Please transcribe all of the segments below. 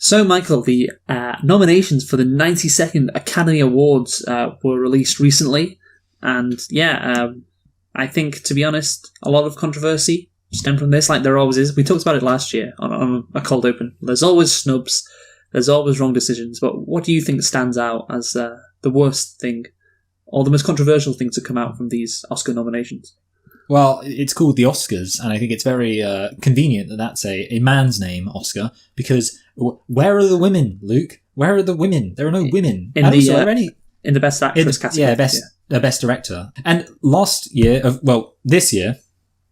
So, Michael, the nominations for the 92nd Academy Awards were released recently. And I think, to be honest, a lot of controversy stemmed from this, like there always is. We talked about it last year on a cold open. There's always snubs, there's always wrong decisions. But what do you think stands out as the worst thing, or the most controversial thing to come out from these Oscar nominations? Well, it's called the Oscars, and I think it's very convenient that that's a man's name, Oscar, because where are the women, Luke? Where are the women? There are no women. In the Best Actress category. Best Director. And this year,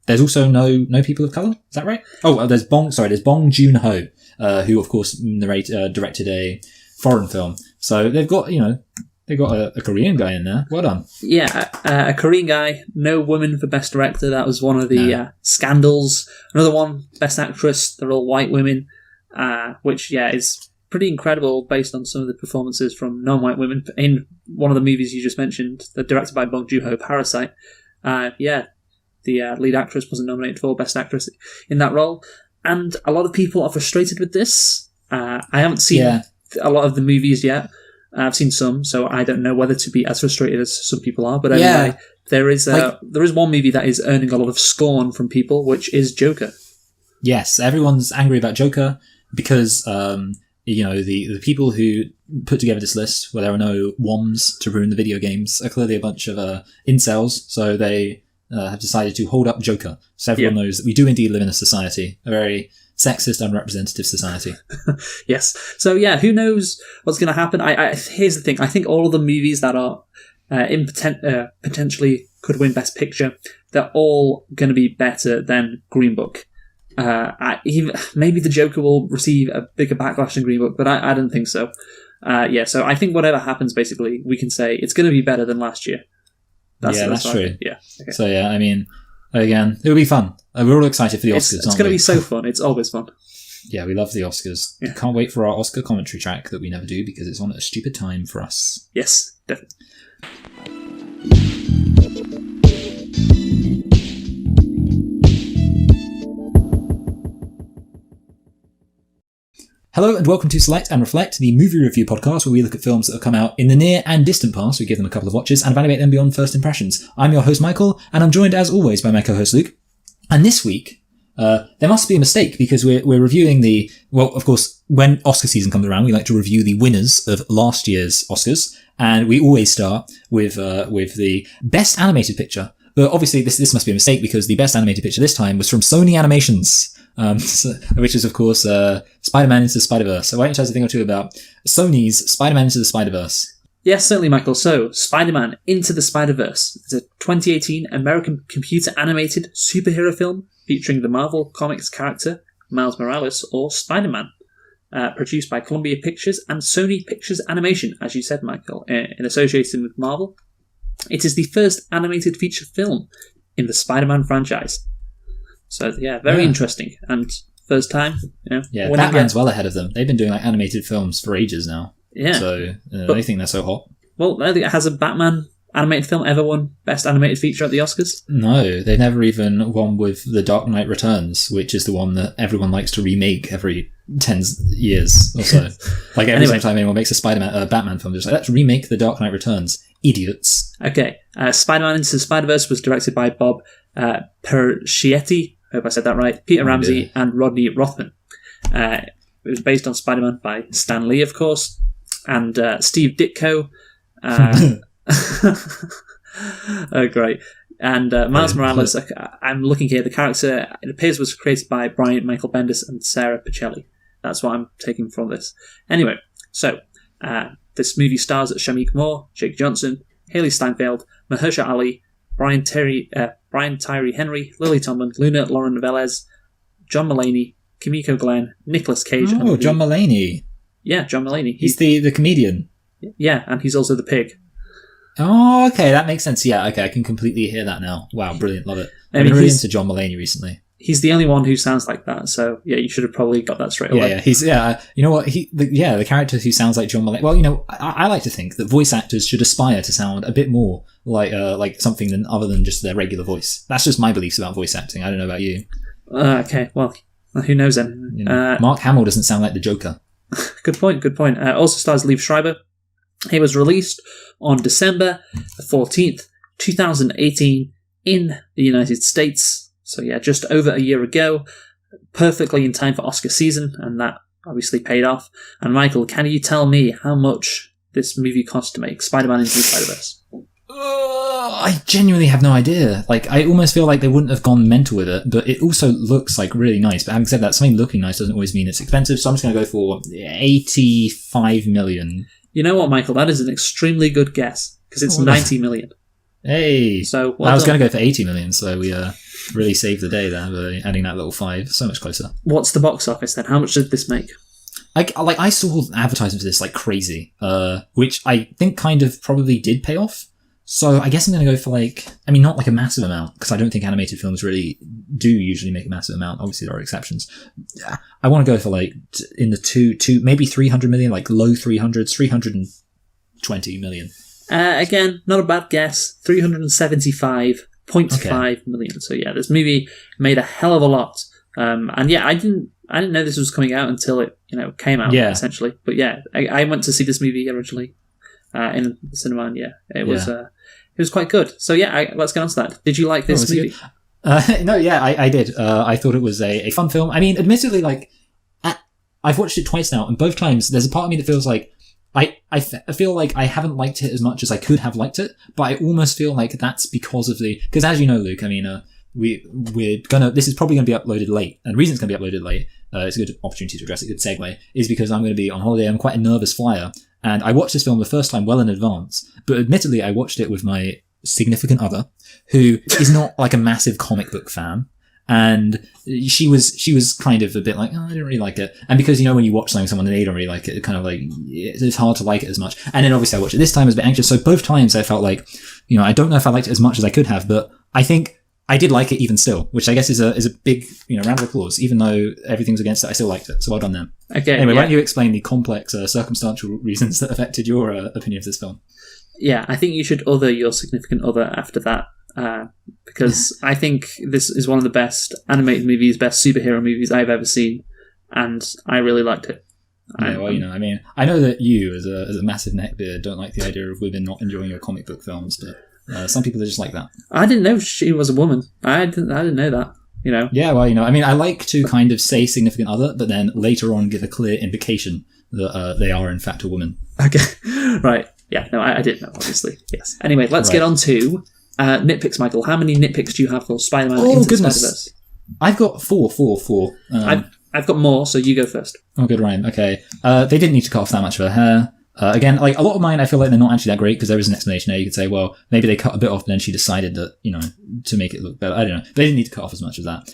there's also no people of colour. Is that right? Oh, there's Bong Joon-ho, who of course directed a foreign film. So they've got a Korean guy in there. Well done. Yeah, a Korean guy. No woman for Best Director. That was one of the scandals. Another one, Best Actress. They're all white women, which is pretty incredible based on some of the performances from non-white women. In one of the movies you just mentioned, directed by Bong Joon-ho, Parasite, the lead actress wasn't nominated for Best Actress in that role. And a lot of people are frustrated with this. I haven't seen a lot of the movies yet. I've seen some, so I don't know whether to be as frustrated as some people are. But anyway, there is one movie that is earning a lot of scorn from people, which is Joker. Yes, everyone's angry about Joker because the people who put together this list, where there are no WOMs to ruin the video games, are clearly a bunch of incels. So they have decided to hold up Joker, so everyone knows that we do indeed live in a society, a very sexist, unrepresentative society. Yes. So who knows what's going to happen? Here's the thing. I think all of the movies that are potentially could win Best Picture, they're all going to be better than Green Book. Maybe the Joker will receive a bigger backlash than Green Book, but I don't think so. So I think whatever happens, basically, we can say it's going to be better than last year. That's true. Yeah. Okay. So I mean, again, it'll be fun. We're all excited for the Oscars. It's going to be so fun. It's always fun. Yeah, we love the Oscars. Yeah. Can't wait for our Oscar commentary track that we never do because it's on at a stupid time for us. Yes, definitely. Hello and welcome to Select and Reflect, the movie review podcast where we look at films that have come out in the near and distant past, we give them a couple of watches, and evaluate them beyond first impressions. I'm your host Michael, and I'm joined as always by my co-host Luke. And this week, there must be a mistake because we're reviewing of course, when Oscar season comes around, we like to review the winners of last year's Oscars, and we always start with the Best Animated Picture. But obviously this must be a mistake because the Best Animated Picture this time was from Sony Animations. Which is, of course, Spider-Man Into the Spiderverse. So why don't you tell us a thing or two about Sony's Spider-Man Into the Spiderverse? Yes, certainly, Michael. So, Spider-Man Into the Spiderverse is a 2018 American computer-animated superhero film featuring the Marvel Comics character Miles Morales, or Spider-Man, produced by Columbia Pictures and Sony Pictures Animation, as you said, Michael, in association with Marvel. It is the first animated feature film in the Spider-Man franchise. So, very interesting. And first time, Batman's well ahead of them. They've been doing animated films for ages now. Yeah. So, they think they're so hot. Well, has a Batman animated film ever won Best Animated Feature at the Oscars? No, they've never even won with The Dark Knight Returns, which is the one that everyone likes to remake every 10 years or so. Like every time anyone makes a Batman film, they're just like, let's remake The Dark Knight Returns. Idiots. Okay. Spider-Man Into the Spider-Verse was directed by Bob Persichetti. I hope I said that right. Peter Ramsey and Rodney Rothman. It was based on Spider-Man by Stan Lee, of course, and Steve Ditko. Oh, great. And Miles Morales, I'm looking here, the character, it appears was created by Brian Michael Bendis and Sarah Pichelli. That's what I'm taking from this. Anyway, so this movie stars Shamik Moore, Jake Johnson, Haley Steinfeld, Mahershala Ali, Brian Tyree Henry, Lily Tomlin, Luna Lauren Velez, John Mulaney, Kimiko Glenn, Nicolas Cage. Oh, John Mulaney. Yeah, John Mulaney. He's the comedian. Yeah, and he's also the pig. Oh, okay, that makes sense. Yeah, okay, I can completely hear that now. Wow, brilliant, love it. I've been really into John Mulaney recently. He's the only one who sounds like that, so you should have probably got that straight away. You know what? The character who sounds like John Mulaney. Well, I like to think that voice actors should aspire to sound a bit more like something other than just their regular voice. That's just my beliefs about voice acting. I don't know about you. Okay, well, who knows then? Mark Hamill doesn't sound like the Joker. Good point. Also stars Liev Schreiber. It was released on December the 14th, 2018 in the United States. So yeah, just over a year ago. Perfectly in time for Oscar season, and that obviously paid off. And Michael, can you tell me how much this movie cost to make? Spider-Man Into the Spider-Verse. I genuinely have no idea. Like, I almost feel like they wouldn't have gone mental with it, but it also looks like really nice. But having said that, something looking nice doesn't always mean it's expensive, so I'm just going to go for 85 million. You know what, Michael? That is an extremely good guess, because it's 90 million. Hey! So I was going to go for 80 million, so we really saved the day there by adding that little 5. So much closer. What's the box office then? How much did this make? I saw advertisements for this like crazy, which I think kind of probably did pay off. So I guess I'm going to go for not like a massive amount, because I don't think animated films really do usually make a massive amount. Obviously there are exceptions. I want to go for in the two, maybe 300 million, like low 300s, 320 million. Again, not a bad guess. 375.5 million. So yeah, this movie made a hell of a lot. And yeah, I didn't know this was coming out until it, came out, essentially. But yeah, I went to see this movie originally in the cinema, and it was quite good. So yeah, let's get on to that. Did you like this movie? No, yeah, I did. I thought it was a fun film. I mean, admittedly, I've watched it twice now, and both times there's a part of me that feels like I feel like I haven't liked it as much as I could have liked it, but I almost feel like that's because as you know, Luke, I mean, this is probably going to be uploaded late, and the reason it's going to be uploaded late, it's a good opportunity to address a good segue, is because I'm going to be on holiday. I'm quite a nervous flyer, and I watched this film the first time well in advance, but admittedly I watched it with my significant other, who is not like a massive comic book fan, and she was kind of a bit like, oh, I didn't really like it. And because, when you watch something someone and they don't really like it, kind of like, it's hard to like it as much. And then obviously I watched it this time, I was a bit anxious, so both times I felt like, I don't know if I liked it as much as I could have, but I think I did like it even still, which I guess is a big, round of applause. Even though everything's against it, I still liked it. So well done them. Okay. Anyway, why don't you explain the complex circumstantial reasons that affected your opinion of this film? Yeah, I think you should other your significant other after that, because I think this is one of the best animated movies, best superhero movies I've ever seen, and I really liked it. Yeah, well, I mean, I know that you, as a massive neckbeard, don't like the idea of women not enjoying your comic book films, but some people are just like that. I didn't know she was a woman. I didn't know that. Yeah, well, I mean, I like to kind of say significant other, but then later on give a clear indication that they are in fact a woman. Okay, right. Yeah, no, I didn't know, obviously. Yes. Anyway, let's get on to nitpicks, Michael. How many nitpicks do you have for Spider-Man Into the Spider-Verse? I've got four. I've got more, so you go first. Oh, good, Ryan. Okay. They didn't need to cut off that much of her hair. Again, a lot of mine, I feel like they're not actually that great, because there is an explanation there. You could say, well, maybe they cut a bit off, and then she decided that, to make it look better. I don't know. They didn't need to cut off as much as that.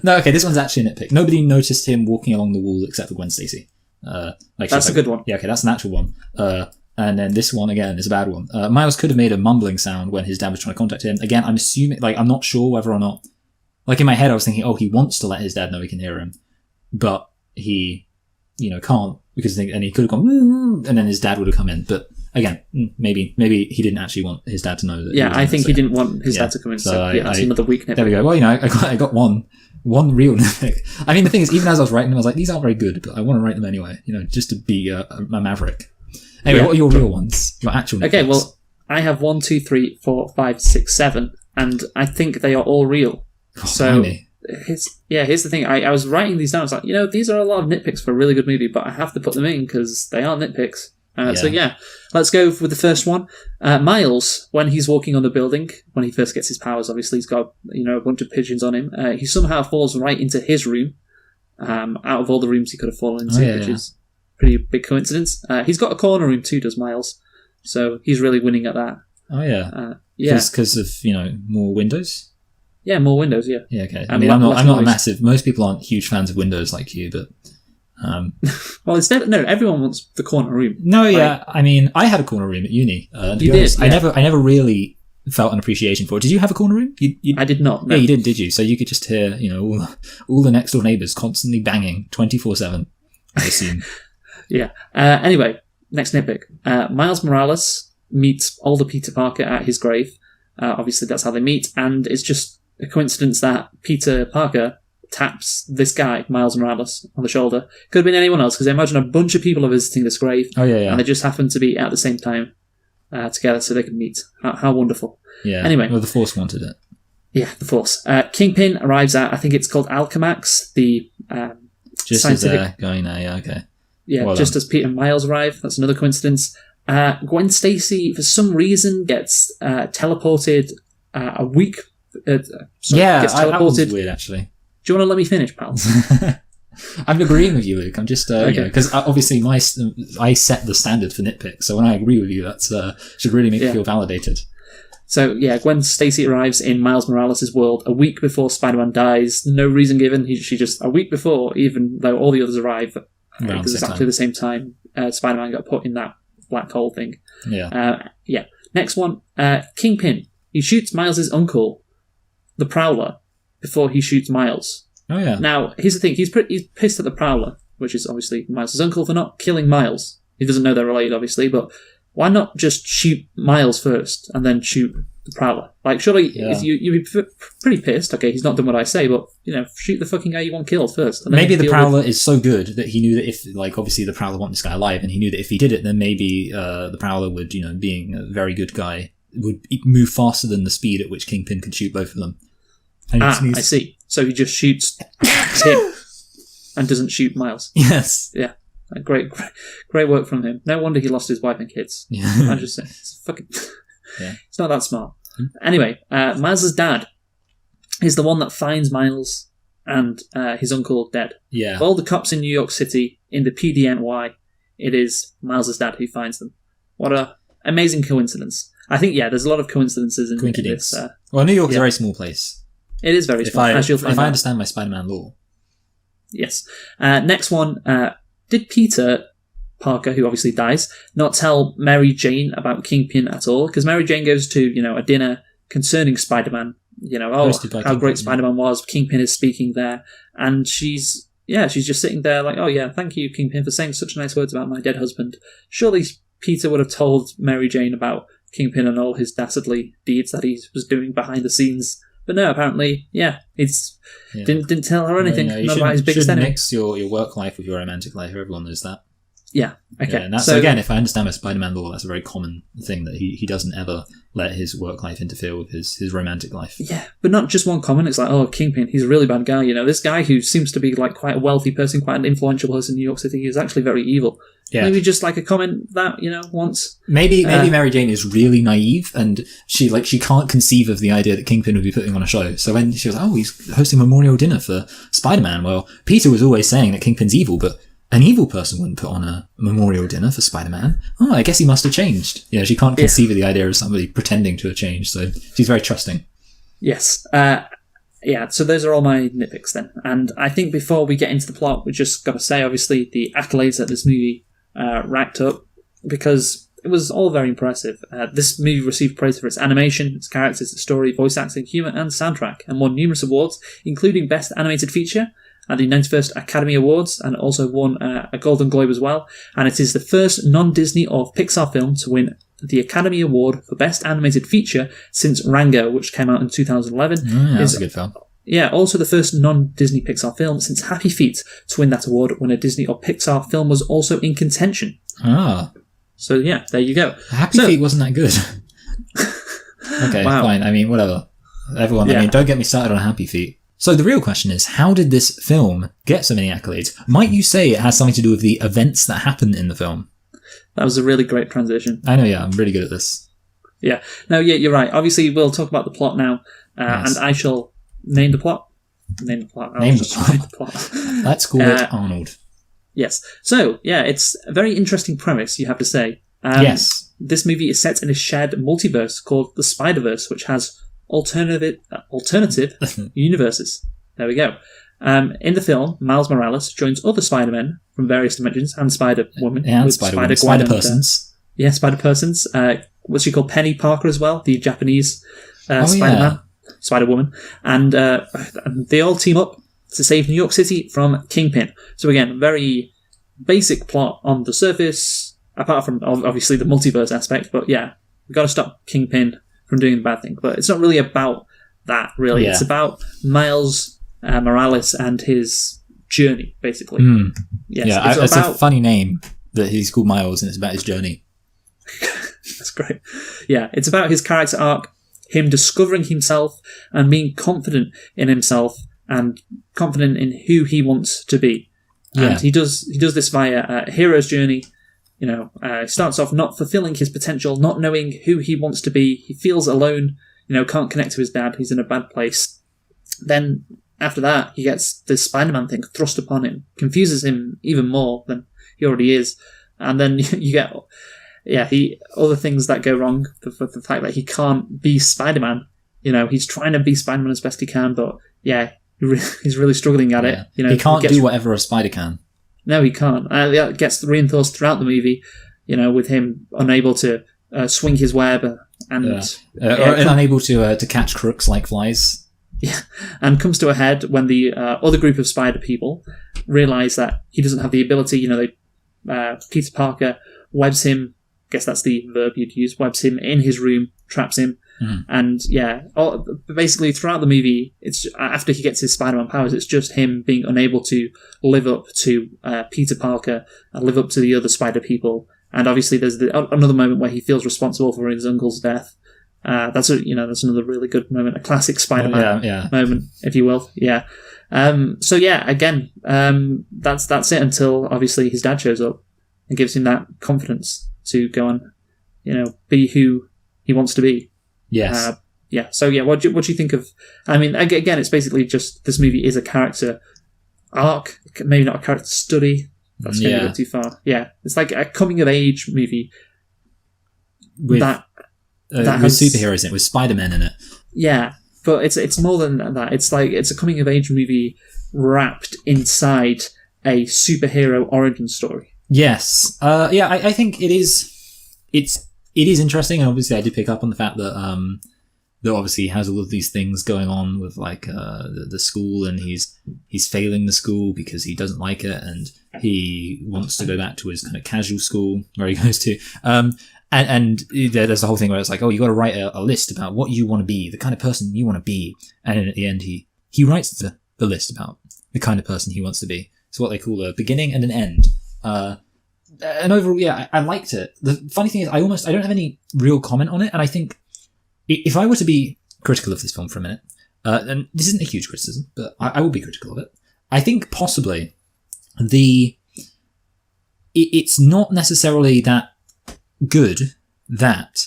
No, okay, this one's actually a nitpick. Nobody noticed him walking along the wall except for Gwen Stacy. That's a good one. Yeah, okay, that's an actual one. And then this one, again, is a bad one. Miles could have made a mumbling sound when his dad was trying to contact him. Again, I'm assuming, I'm not sure whether or not, in my head I was thinking, oh, he wants to let his dad know he can hear him, but he, can't, because and he could have gone, and then his dad would have come in. But again, maybe he didn't actually want his dad to know that. Yeah, I think he didn't want his dad to come in, so that's another weak nitpick. There we go. Well, I got one real nitpick. I mean, the thing is, even as I was writing them, I was like, these aren't very good, but I want to write them anyway, just to be a maverick. Anyway, what are your real ones? Your actual nitpicks? Okay, well, I have 1, 2, 3, 4, 5, 6, 7, and I think they are all real. Oh, so, here's the thing. I was writing these down. I was like, these are a lot of nitpicks for a really good movie, but I have to put them in because they are nitpicks. So let's go with the first one. Miles, when he's walking on the building, when he first gets his powers, obviously he's got a bunch of pigeons on him. He somehow falls right into his room, out of all the rooms he could have fallen into, which is pretty big coincidence. He's got a corner room too, does Miles? So he's really winning at that. Oh yeah, because of more windows. Yeah, more windows. Yeah. Yeah. Okay. I mean, I'm not a massive. Most people aren't huge fans of windows like you, but. Well, it's no. Everyone wants the corner room. No, yeah. I mean, I had a corner room at uni. You did. Yeah. I never really felt an appreciation for it. Did you have a corner room? I did not. No. Yeah, you did. Did you? So you could just hear, all the next door neighbours constantly banging 24/7. I assume. Yeah. Anyway, next nitpick. Miles Morales meets older Peter Parker at his grave. Obviously, that's how they meet, and it's just a coincidence that Peter Parker taps this guy, Miles Morales, on the shoulder. Could have been anyone else, because I imagine a bunch of people are visiting this grave. Oh, yeah. And they just happen to be at the same time together so they can meet. How wonderful. Yeah. Anyway. Well, the Force wanted it. Yeah, the Force. Kingpin arrives at, I think it's called Alchemax, the just scientific... as going there, yeah, okay. Yeah, well just as Peter and Miles arrive. That's another coincidence. Gwen Stacy, for some reason, gets teleported a week... gets teleported. that was weird, actually. Do you want to let me finish, pals? I'm agreeing with you, Luke. I'm just, okay. Because obviously I set the standard for nitpick, so when I agree with you, that should really make me feel validated. So, yeah, Gwen Stacy arrives in Miles Morales' world a week before Spider-Man dies. No reason given. She just, a week before, even though all the others arrive at exactly the same time, Spider-Man got put in that black hole thing. Yeah. Next one, Kingpin. He shoots Miles' uncle, the Prowler, before he shoots Miles. Oh, yeah. Now, here's the thing. He's pissed at the Prowler, which is obviously Miles' uncle, for not killing Miles. He doesn't know they're related, obviously, but why not just shoot Miles first and then shoot the Prowler? Like, surely you'd be pretty pissed. Okay, he's not done what I say, but, shoot the fucking guy you want killed first. And then maybe the Prowler is so good that he knew that if, obviously the Prowler wanted this guy alive, and he knew that if he did it, then maybe the Prowler would, being a very good guy, would move faster than the speed at which Kingpin could shoot both of them. I see. So he just shoots him and doesn't shoot Miles. Yes. Yeah. Great work from him. No wonder he lost his wife and kids. Yeah. I'm just saying, it's not that smart. Anyway, Miles' dad is the one that finds Miles and his uncle dead. Yeah. Of all the cops in New York City, in the PDNY, it is Miles' dad who finds them. What a amazing coincidence. I think, there's a lot of coincidences in this. Well, New York is a very small place. It is very small. If I understand my Spider-Man lore. Yes. Next one. Did Peter Parker, who obviously dies, not tell Mary Jane about Kingpin at all? Because Mary Jane goes to, a dinner concerning Spider-Man. How great Spider-Man was. Kingpin is speaking there. And she's just sitting there like, oh yeah, thank you, Kingpin, for saying such nice words about my dead husband. Surely Peter would have told Mary Jane about Kingpin and all his dastardly deeds that he was doing behind the scenes. But no, apparently, didn't tell her anything. Not about his biggest enemy. Mix your work life with your romantic life. Everyone knows that. Yeah. Okay. Yeah, and that's, so again, if I understand my Spider-Man lore, that's a very common thing that he doesn't ever let his work life interfere with his romantic life. Yeah, but not just one comment. It's like, oh, Kingpin, he's a really bad guy. This guy who seems to be like quite a wealthy person, quite an influential person in New York City, is actually very evil. Yeah. Maybe just like a comment that, once. Maybe Mary Jane is really naive and she can't conceive of the idea that Kingpin would be putting on a show. So when she was like, oh, he's hosting a memorial dinner for Spider-Man. Well, Peter was always saying that Kingpin's evil, but an evil person wouldn't put on a memorial dinner for Spider-Man. Oh, I guess he must have changed. She can't conceive of the idea of somebody pretending to have changed. So she's very trusting. Yes. So those are all my nitpicks then. And I think before we get into the plot, we just got to say, obviously, the accolades that this movie racked up, because it was all very impressive. This movie received praise for its animation, its characters, its story, voice acting, humour, and soundtrack, and won numerous awards, including Best Animated Feature at the 91st Academy Awards, and also won a Golden Globe as well. And it is the first non-Disney or Pixar film to win the Academy Award for Best Animated Feature since Rango, which came out in 2011. That's a good film. Yeah, also the first non-Disney Pixar film since Happy Feet to win that award when a Disney or Pixar film was also in contention. Ah. So yeah, there you go. Happy Feet wasn't that good. Okay, fine. I mean, whatever. Everyone, don't get me started on Happy Feet. So the real question is, how did this film get so many accolades? Might you say it has something to do with the events that happen in the film? That was a really great transition. I know, I'm really good at this. Yeah. No, you're right. Obviously, we'll talk about the plot now, and I shall name the plot. Name the plot. Let's call it Arnold. Yes. So, it's a very interesting premise, you have to say. Yes. This movie is set in a shared multiverse called the Spiderverse, which has alternative universes. There we go. In the film, Miles Morales joins other Spider-Men from various dimensions and Spider-Woman. And Spider-Persons. Spider-Persons. What's she called? Penny Parker as well, the Japanese Spider-Man. Spider-Woman. And they all team up to save New York City from Kingpin. So again, very basic plot on the surface, apart from obviously the multiverse aspect, but we've got to stop Kingpin from doing the bad thing. But it's not really about that, really. Yeah. It's about Miles Morales and his journey, basically. Yes, it's a funny name that he's called Miles, and it's about his journey. That's great. Yeah, it's about his character arc, him discovering himself and being confident in himself and confident in who he wants to be. And he does this via a hero's journey. He starts off not fulfilling his potential, not knowing who he wants to be. He feels alone, can't connect to his dad. He's in a bad place. Then after that, he gets this Spider-Man thing thrust upon him, confuses him even more than he already is. And then you get, other things that go wrong. For the fact that he can't be Spider-Man. He's trying to be Spider-Man as best he can, but he's really struggling at it. He can't do whatever a spider can. No, he can't. That gets reinforced throughout the movie, with him unable to swing his web and unable to catch crooks like flies. Yeah, and comes to a head when the other group of spider people realise that he doesn't have the ability. Peter Parker webs him. I guess that's the verb you'd use. Webs him in his room, traps him. And basically throughout the movie, it's after he gets his Spider-Man powers, it's just him being unable to live up to Peter Parker and live up to the other spider people. And obviously, there's another moment where he feels responsible for his uncle's death. That's another really good moment, a classic Spider-Man moment, if you will. Yeah. That's it until obviously his dad shows up and gives him that confidence to go on, be who he wants to be. Yes. What do you think of? I mean, again, it's basically just this movie is a character arc, maybe not a character study. That's going a bit too far. Yeah, it's like a coming of age movie with superheroes in it, with Spider-Man in it. Yeah, but it's more than that. It's like it's a coming of age movie wrapped inside a superhero origin story. Yes. I think it is. It is interesting, and obviously I did pick up on the fact that that obviously has all of these things going on with like the school, and he's failing the school because he doesn't like it, and he wants to go back to his kind of casual school where he goes to. And there's the whole thing where it's like, oh, you got to write a list about what you want to be, the kind of person you want to be, and then at the end he writes the list about the kind of person he wants to be. It's what they call a beginning and an end. And overall, I liked it. The funny thing is, I don't have any real comment on it, and I think if I were to be critical of this film for a minute, and this isn't a huge criticism, but I will be critical of it, I think possibly it's not necessarily that good that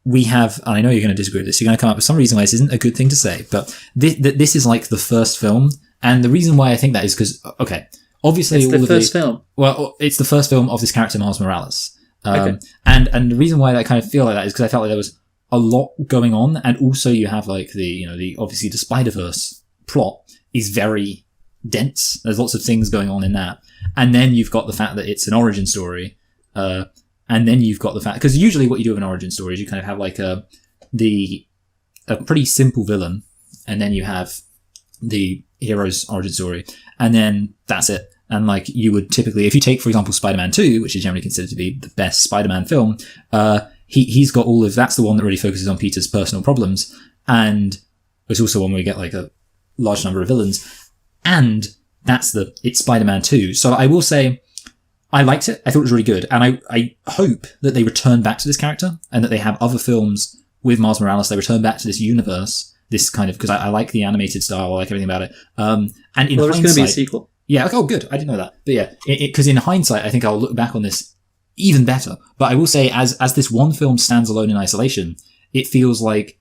we have, and I know you're going to disagree with this, you're going to come up with some reason why this isn't a good thing to say, but this is like the first film, and the reason why I think that is because, okay, obviously, it's the first film. Well, it's the first film of this character, Miles Morales. Okay. And the reason why I kind of feel like that is because I felt like there was a lot going on, and also you have like the obviously the Spiderverse plot is very dense. There's lots of things going on in that, and then you've got the fact that it's an origin story, and then you've got the fact because usually what you do with an origin story is you kind of have like a pretty simple villain, and then you have the hero's origin story, and then that's it. And like you would typically, if you take, for example, Spider-Man 2, which is generally considered to be the best Spider-Man film, he's got all of, that's the one that really focuses on Peter's personal problems. And it's also one where you get like a large number of villains. And it's Spider-Man 2. So I will say, I liked it. I thought it was really good. And I hope that they return back to this character and that they have other films with Miles Morales. They return back to this universe, this kind of, because I like the animated style. I like everything about it. And in there's hindsight, going to be a sequel. Yeah. Oh, good. I didn't know that. But yeah, because in hindsight, I think I'll look back on this even better. But I will say, as this one film stands alone in isolation, it feels like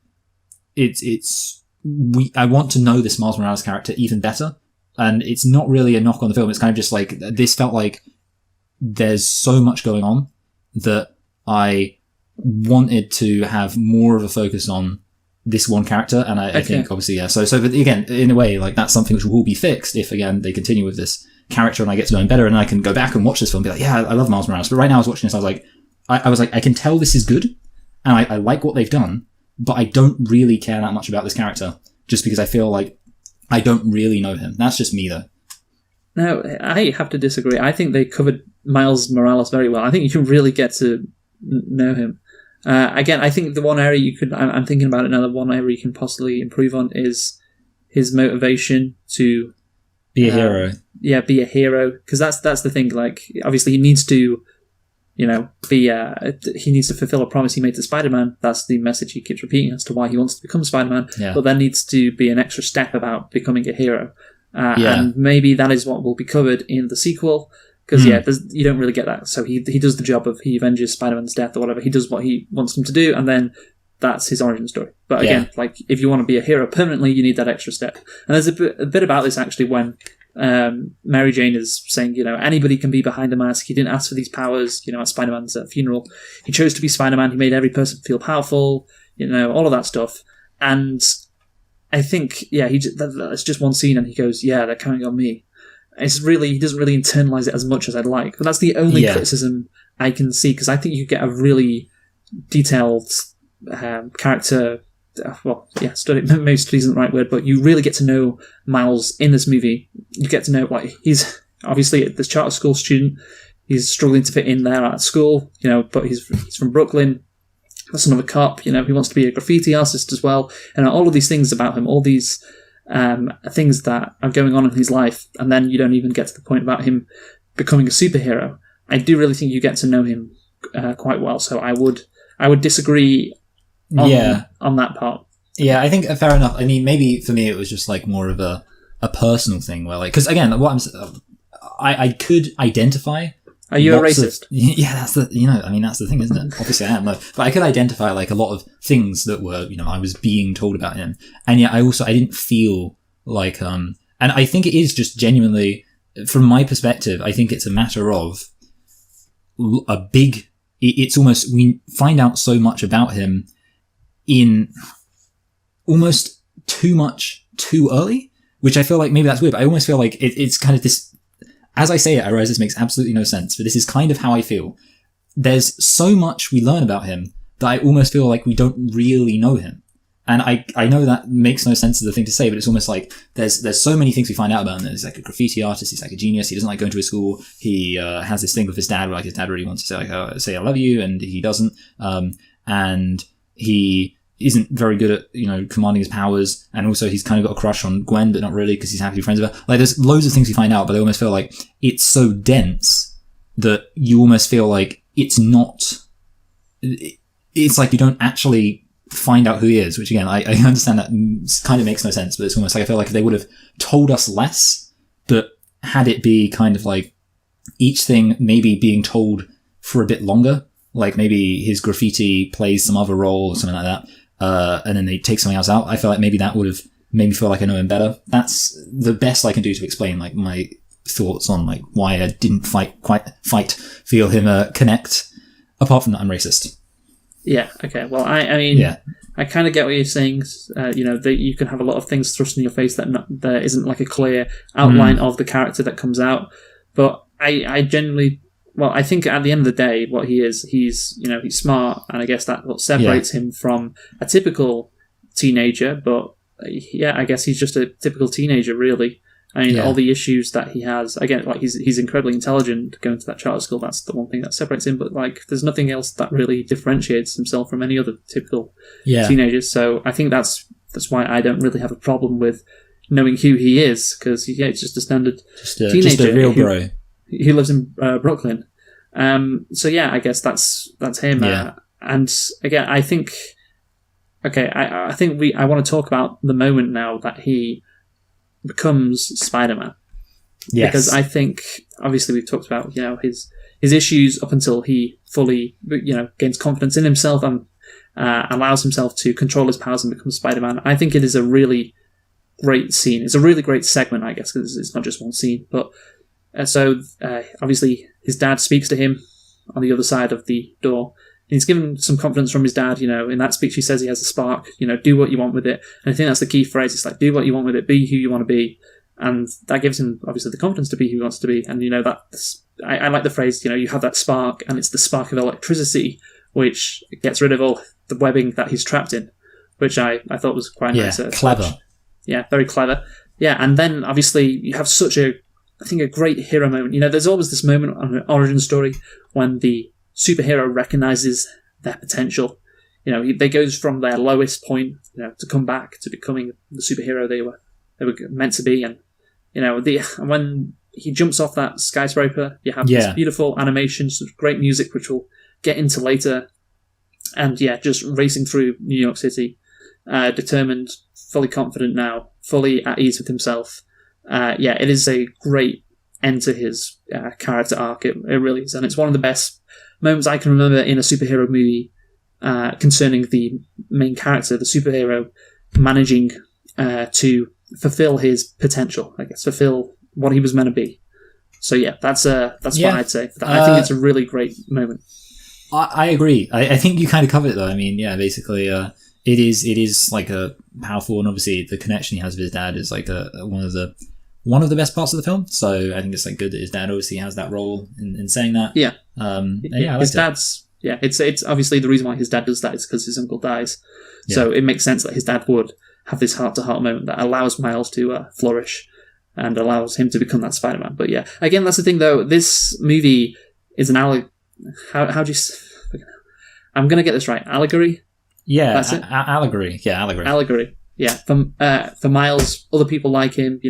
I want to know this Miles Morales character even better. And it's not really a knock on the film. It's kind of just like, this felt like there's so much going on that I wanted to have more of a focus on this one character, and I think obviously so but again, in a way, like that's something which will be fixed if again they continue with this character and I get to know him better, and I can go back and watch this film and be like, yeah, I love Miles Morales. But right now I was watching this, I was like I can tell this is good and I like what they've done, but I don't really care that much about this character just because I feel like I don't really know him. That's just me though. No, I have to disagree. I think they covered Miles Morales very well. I think you can really get to know him. Again, I think the one area I'm thinking about it now, the one area you can possibly improve on is his motivation to be a hero. Yeah, be a hero, because that's the thing. Like, obviously, he needs to, he needs to fulfill a promise he made to Spider-Man. That's the message he keeps repeating as to why he wants to become Spider-Man. Yeah. But there needs to be an extra step about becoming a hero, and maybe that is what will be covered in the sequel. Because you don't really get that. So he does the job of, he avenges Spider-Man's death or whatever. He does what he wants him to do, and then that's his origin story. But again, like, if you want to be a hero permanently, you need that extra step. And there's a bit about this actually when Mary Jane is saying, anybody can be behind a mask. He didn't ask for these powers. At Spider-Man's funeral, he chose to be Spider-Man. He made every person feel powerful. All of that stuff. And I think, that's just one scene, and he goes, "Yeah, they're counting on me." He doesn't really internalize it as much as I'd like. But that's the only criticism I can see, because I think you get a really detailed character. Study. Maybe study isn't the right word, but you really get to know Miles in this movie. You get to know, like, he's obviously this charter school student. He's struggling to fit in there at school, but he's from Brooklyn. The son of a cop. He wants to be a graffiti artist as well, and all of these things about him, all these things that are going on in his life, and then you don't even get to the point about him becoming a superhero. I do really think you get to know him quite well. So I would disagree on that part. Yeah, I think fair enough. I mean, maybe for me it was just like more of a personal thing where, like, because again, I could identify. Are you a racist? That's the that's the thing, isn't it? Obviously I am, no. But I could identify like a lot of things that were, I was being told about him, and yet I didn't feel like and I think it is just genuinely, from my perspective, I think it's a matter of it's almost, we find out so much about him in almost too much too early, which I feel like maybe that's weird, but I almost feel like it's kind of this. As I say it, I realize this makes absolutely no sense, but this is kind of how I feel. There's so much we learn about him that I almost feel like we don't really know him. And I know that makes no sense as a thing to say, but it's almost like there's so many things we find out about him. He's like a graffiti artist, he's like a genius, he doesn't like going to his school, he has this thing with his dad where, like, his dad really wants to say I love you, and he doesn't. And he isn't very good at, commanding his powers, and also he's kind of got a crush on Gwen, but not really, because he's happy to be friends with her. Like, there's loads of things we find out, but I almost feel like it's so dense that you almost feel like it's like you don't actually find out who he is, which again, I understand that kind of makes no sense, but it's almost like I feel like if they would have told us less, but had it be kind of like each thing maybe being told for a bit longer, like maybe his graffiti plays some other role or something like that, and then they take something else out, I feel like maybe that would have made me feel like I know him better. That's the best I can do to explain, like, my thoughts on, like, why I didn't feel him connect, apart from that I'm racist. Yeah, okay. Well, I mean, I kind of get what you're saying, that you can have a lot of things thrust in your face that there isn't, like, a clear outline of the character that comes out, but I genuinely... Well, I think at the end of the day, what he is, he's smart, and I guess that's what separates him from a typical teenager. But I guess he's just a typical teenager, really. I mean, all the issues that he has, again, like, he's incredibly intelligent going to that charter school. That's the one thing that separates him. But, like, there's nothing else that really differentiates himself from any other typical teenagers. So I think that's why I don't really have a problem with knowing who he is, because it's just a standard teenager, just a real bro. He lives in Brooklyn. I guess that's him. And again, I think I want to talk about the moment now that he becomes Spider-Man. Yes. Because I think, obviously, we've talked about, his issues up until he fully, gains confidence in himself and allows himself to control his powers and become Spider-Man. I think it is a really great scene. It's a really great segment, I guess, because it's not just one scene, but obviously, his dad speaks to him on the other side of the door. And he's given some confidence from his dad, in that speech he says he has a spark, do what you want with it. And I think that's the key phrase. It's like, do what you want with it, be who you want to be. And that gives him, obviously, the confidence to be who he wants to be. And, I like the phrase, you have that spark, and it's the spark of electricity, which gets rid of all the webbing that he's trapped in, which I thought was quite nice. Clever. Touch. Yeah, very clever. Yeah, and then, obviously, you have such a great hero moment. There's always this moment on an origin story when the superhero recognizes their potential. They goes from their lowest point, to come back to becoming the superhero they were they were meant to be. And when he jumps off that skyscraper, you have this beautiful animation, some great music, which we'll get into later. And just racing through New York City, determined, fully confident now, fully at ease with himself. It is a great end to his character arc. It really is. And it's one of the best moments I can remember in a superhero movie concerning the main character, the superhero, managing to fulfill his potential, I guess, fulfill what he was meant to be. So that's what I'd say. I think it's a really great moment. I agree. I think you kind of covered it though. I mean, basically, it is like a powerful, and obviously the connection he has with his dad is like one of the best parts of the film. So I think it's like good that his dad obviously has that role in saying that. Yeah. His dad's. Yeah, it's obviously the reason why his dad does that is because his uncle dies. Yeah. So it makes sense that his dad would have this heart-to-heart moment that allows Miles to flourish and allows him to become that Spider-Man. But again, that's the thing though. This movie is an how do you... I'm going to get this right. Allegory? Yeah, that's it? Allegory. Yeah, allegory. Allegory. Yeah, for Miles, other people like him,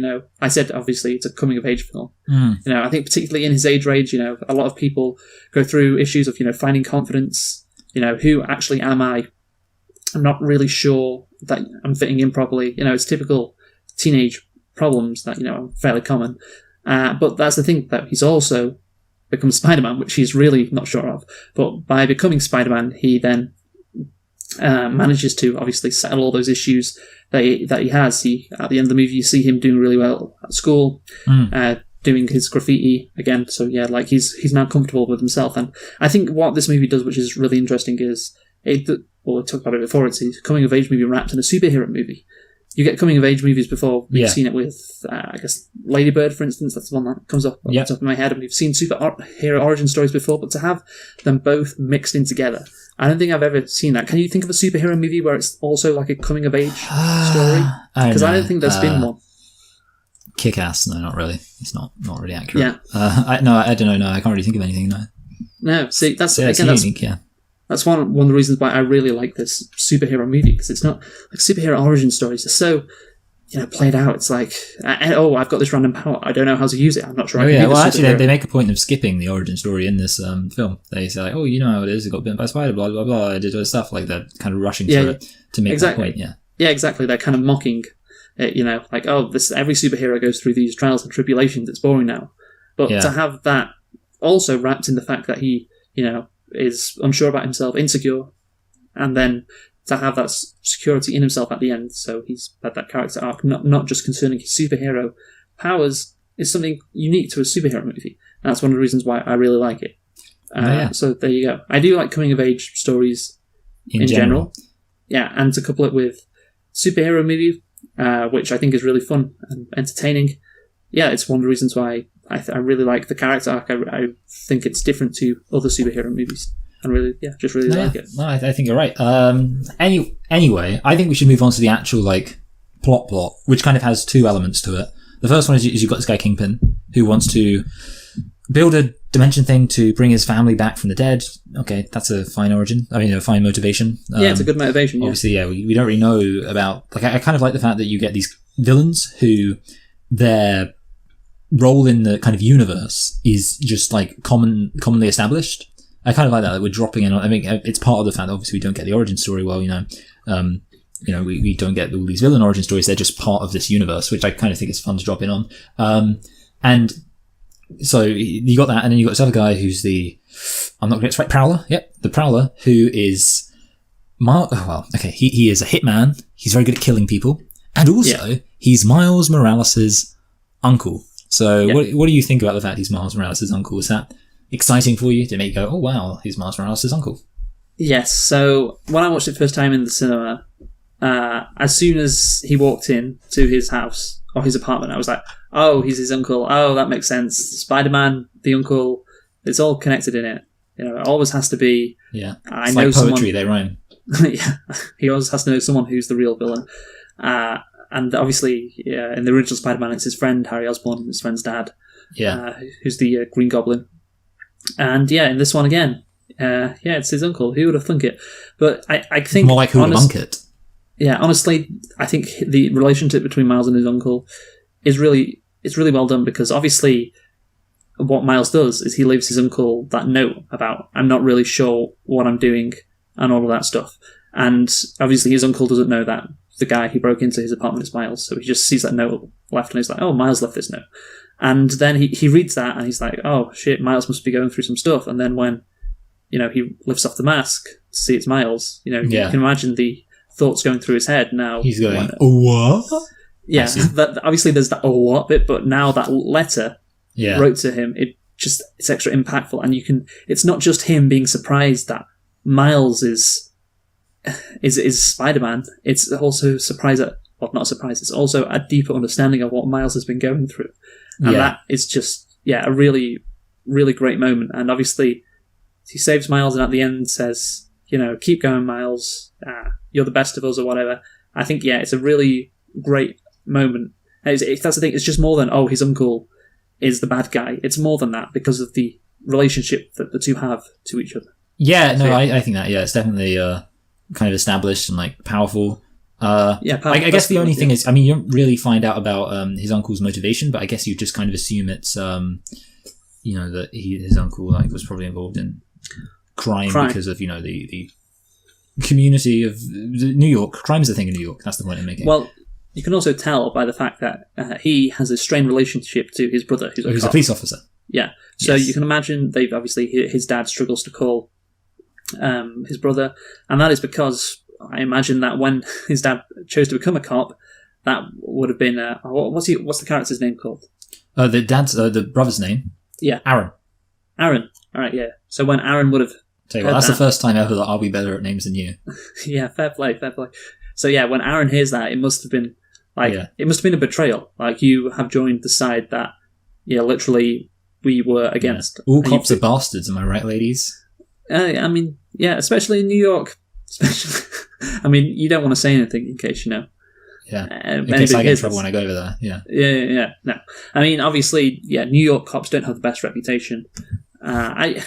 I said obviously it's a coming-of-age film. I think particularly in his age range, a lot of people go through issues of, finding confidence, who actually am I? I'm not really sure that I'm fitting in properly. It's typical teenage problems that, are fairly common. But that's the thing, that he's also become Spider-Man, which he's really not sure of. But by becoming Spider-Man, he then manages to obviously settle all those issues that he has. At the end of the movie, you see him doing really well at school, doing his graffiti again. So he's now comfortable with himself. And I think what this movie does, which is really interesting, is we talked about it before. It's a coming of age movie wrapped in a superhero movie. You get coming of age movies before. We've seen it with, I guess, Lady Bird, for instance. That's the one that comes up off the top of my head. And we've seen superhero origin stories before, but to have them both mixed in together, I don't think I've ever seen that. Can you think of a superhero movie where it's also like a coming of age story? Because I don't think there's been one. Kick-Ass? No, not really. It's not really accurate. Yeah. I don't know. No, I can't really think of anything. No. See, that's unique. Yeah. That's one of the reasons why I really like this superhero movie, because it's not like superhero origin stories are so played out. It's like, I've got this random power, I don't know how to use it, I'm not sure. Actually they make a point of skipping the origin story in this film. They say like, how it is, it got bitten by a spider, blah blah blah, did all this stuff like that, kind of rushing through it to make that point. Yeah, exactly. They're kind of mocking it, like, every superhero goes through these trials and tribulations, it's boring now. But to have that also wrapped in the fact that he is unsure about himself, insecure, and then to have that security in himself at the end. So he's had that character arc, not just concerning his superhero powers, is something unique to a superhero movie. And that's one of the reasons why I really like it. So there you go. I do like coming of age stories in general. Yeah, and to couple it with superhero movie, which I think is really fun and entertaining. Yeah, it's one of the reasons why I really like the character arc. I think it's different to other superhero movies. And really, just really like it. No, I think you're right. Anyway, I think we should move on to the actual plot, which kind of has two elements to it. The first one is you've got this guy Kingpin who wants to build a dimension thing to bring his family back from the dead. Okay, that's a fine origin. I mean, a fine motivation. It's a good motivation. Obviously, we don't really know about. I kind of like the fact that you get these villains who their role in the kind of universe is just commonly established. I kind of like that we're dropping in on. I mean, it's part of the fact that obviously we don't get the origin story. Well, we don't get all these villain origin stories. They're just part of this universe, which I kind of think is fun to drop in on. And so you got that, and then you got this other guy who's I'm not going to get it right, Prowler. Yep, the Prowler, who is he is a hitman. He's very good at killing people, and also he's Miles Morales' uncle. So what do you think about the fact he's Miles Morales' uncle? Is that exciting for you to make you go, oh wow, he's Miles Morales' uncle? Yes. So when I watched it first time in the cinema, as soon as he walked in to his house or his apartment, I was like, oh, he's his uncle. Oh, that makes sense. Spider-Man, the uncle, it's all connected in it. It always has to be. Yeah. It's like poetry, they rhyme. Yeah. He always has to know someone who's the real villain. And obviously, in the original Spider-Man, it's his friend, Harry Osborn, his friend's dad. Yeah. Who's the Green Goblin. And in this one again, it's his uncle. Who would have thunk it? But I think more like who would have thunk it. Yeah, honestly, I think the relationship between Miles and his uncle is really well done, because obviously what Miles does is he leaves his uncle that note about, I'm not really sure what I'm doing and all of that stuff. And obviously his uncle doesn't know that the guy who broke into his apartment is Miles, so he just sees that note left and he's like, oh, Miles left this note. And then he reads that and he's like, oh shit, Miles must be going through some stuff. And then when, he lifts off the mask to see it's Miles, you can imagine the thoughts going through his head now. He's going, oh, what? Yeah, that, obviously there's that oh what bit, but now that letter wrote to him, it's extra impactful, and it's not just him being surprised that Miles is Spider-Man, it's also not a surprise, it's also a deeper understanding of what Miles has been going through. And that is just, a really, really great moment. And obviously he saves Miles and at the end says, keep going, Miles, you're the best of us, or whatever. I think, it's a really great moment. That's the thing, it's just more than, his uncle is the bad guy. It's more than that because of the relationship that the two have to each other. Yeah, no, I think that, it's definitely kind of established and powerful. I guess the only thing is, you don't really find out about his uncle's motivation, but I guess you just kind of assume it's, that his uncle was probably involved in crime. Because of, the community of New York. Crime is a thing in New York. That's the point I'm making. Well, you can also tell by the fact that he has a strained relationship to his brother, who's a police officer. Yeah. So you can imagine his dad struggles to call his brother, and that is because I imagine that when his dad chose to become a cop, that would have been what's the character's name called? The brother's name. Yeah, Aaron. Aaron. All right, yeah. So when Aaron would have, that's the first time ever that I'll be better at names than you. Yeah, fair play. So when Aaron hears that, it must have been it must have been a betrayal. You have joined the side that literally we were against. All cops are bastards, am I right, ladies? Especially in New York. You don't want to say anything in case you know. Yeah, in case I get in trouble when I go over there. Yeah. Yeah. No, obviously, New York cops don't have the best reputation. I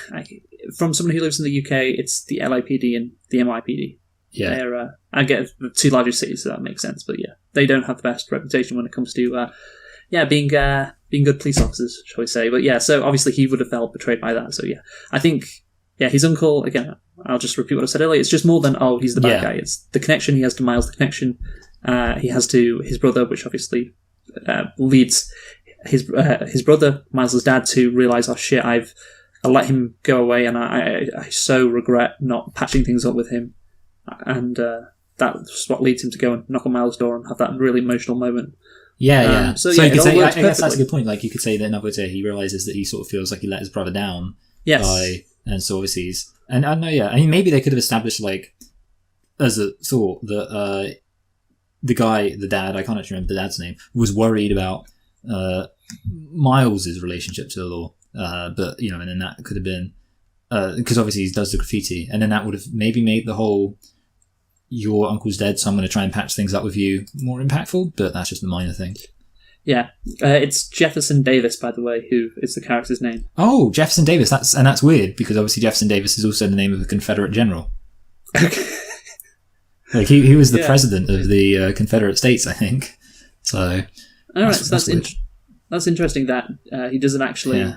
from someone who lives in the UK, it's the LAPD and the NYPD. Yeah. They're, I get the two largest cities, so that makes sense. But they don't have the best reputation when it comes to being good police officers, shall we say? But so obviously he would have felt betrayed by that. So I think his uncle, again, I'll just repeat what I said earlier. It's just more than he's the bad guy. It's the connection he has to Miles, the connection he has to his brother, which obviously leads his brother, Miles' dad, to realise, oh shit, I let him go away, and I so regret not patching things up with him. And that's what leads him to go and knock on Miles' door and have that really emotional moment. Yeah. So you could say, I guess that's a good point. You could say that in other words, he realises that he sort of feels like he let his brother down. Yes. And so obviously he's... And I know, maybe they could have established, as a thought, that the guy, the dad, I can't actually remember the dad's name, was worried about Miles' relationship to the law. But, and then that could have been... Because obviously he does the graffiti, and then that would have maybe made the whole your uncle's dead, so I'm going to try and patch things up with you more impactful, but that's just a minor thing. Yeah. It's Jefferson Davis, by the way, who is the character's name. Oh, Jefferson Davis. That's weird, because obviously Jefferson Davis is also the name of a Confederate general. He was the president of the Confederate States, I think. So... All right, so that's interesting that he doesn't actually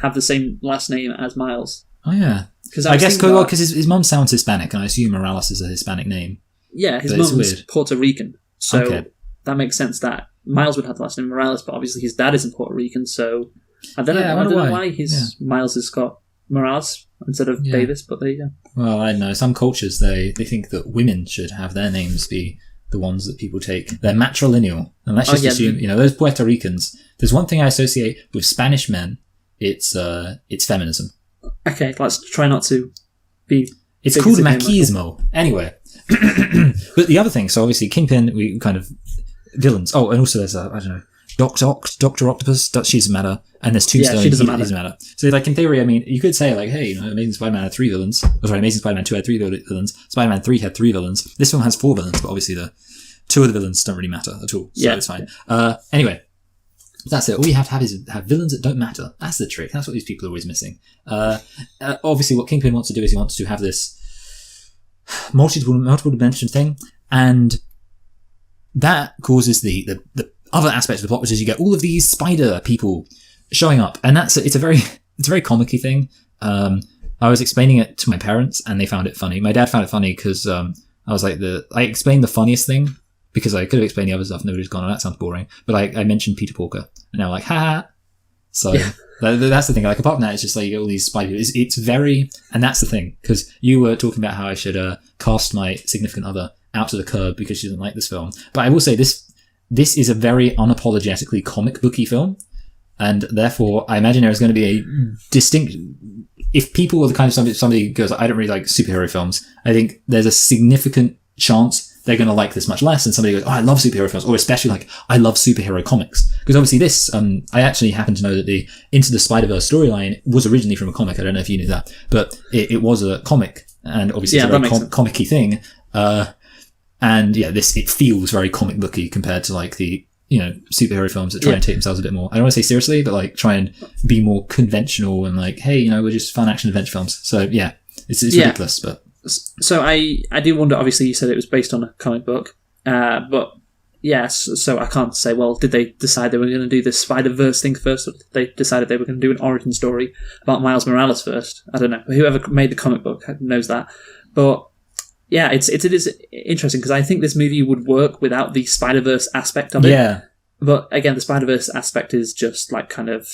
have the same last name as Miles. Oh, yeah. I guess because his mum sounds Hispanic, and I assume Morales is a Hispanic name. Yeah, his mum's Puerto Rican. So that makes sense that Miles would have the last name Morales, but obviously his dad isn't Puerto Rican, so I don't know why Miles has got Morales instead of Davis, but there you go. Well, I don't know. Some cultures, they think that women should have their names be the ones that people take. They're matrilineal. And let's just assume, those Puerto Ricans, there's one thing I associate with Spanish men, it's feminism. Okay, let's try not to be... It's called machismo. Anyway. But the other thing, so obviously Kingpin, we kind of... Villains. Oh, and also there's Dr. Octopus, she doesn't matter. And there's Tombstone, she doesn't matter. So in theory, you could say hey, Amazing Spider-Man had 3 villains. Amazing Spider-Man 2 had 3 villains. Spider-Man 3 had 3 villains. This film has 4 villains, but obviously the 2 of the villains don't really matter at all. So it's fine. Anyway. That's it. All you have to have is have villains that don't matter. That's the trick. That's what these people are always missing. Obviously, what Kingpin wants to do is he wants to have this multiple dimension thing, and that causes the other aspect of the plot, which is you get all of these spider people showing up, and it's a very comic-y thing. I was explaining it to my parents, and they found it funny. My dad found it funny because I was like, I explained the funniest thing because I could have explained the other stuff. Nobody's gone, oh, that sounds boring. But I mentioned Peter Porker, and they're like, ha. So that's the thing. Like, apart from that, it's just like you get all these spider. It's very, and that's the thing, because you were talking about how I should cast my significant other out to the curb because she doesn't like this film. But I will say this is a very unapologetically comic booky film. And therefore, I imagine there is going to be a distinct... If people are the kind of somebody goes, I don't really like superhero films, I think there's a significant chance they're going to like this much less than somebody goes, oh, I love superhero films, or especially like, I love superhero comics. Because obviously this, I actually happen to know that the Into the Spider-Verse storyline was originally from a comic. I don't know if you knew that, but it was a comic, and obviously it's a very comic-y thing. And yeah, it feels very comic booky compared to like the, superhero films that try and take themselves a bit more, I don't want to say seriously, but like try and be more conventional and like, hey, we're just fun action adventure films. So yeah, it's ridiculous. But so I do wonder, obviously you said it was based on a comic book, but yes, so I can't say, well, did they decide they were going to do this Spider-Verse thing first, or did they decided they were going to do an origin story about Miles Morales first? I don't know. Whoever made the comic book knows that. But yeah, it is interesting because I think this movie would work without the Spider-Verse aspect of it. Yeah. But again, the Spider-Verse aspect is just like kind of...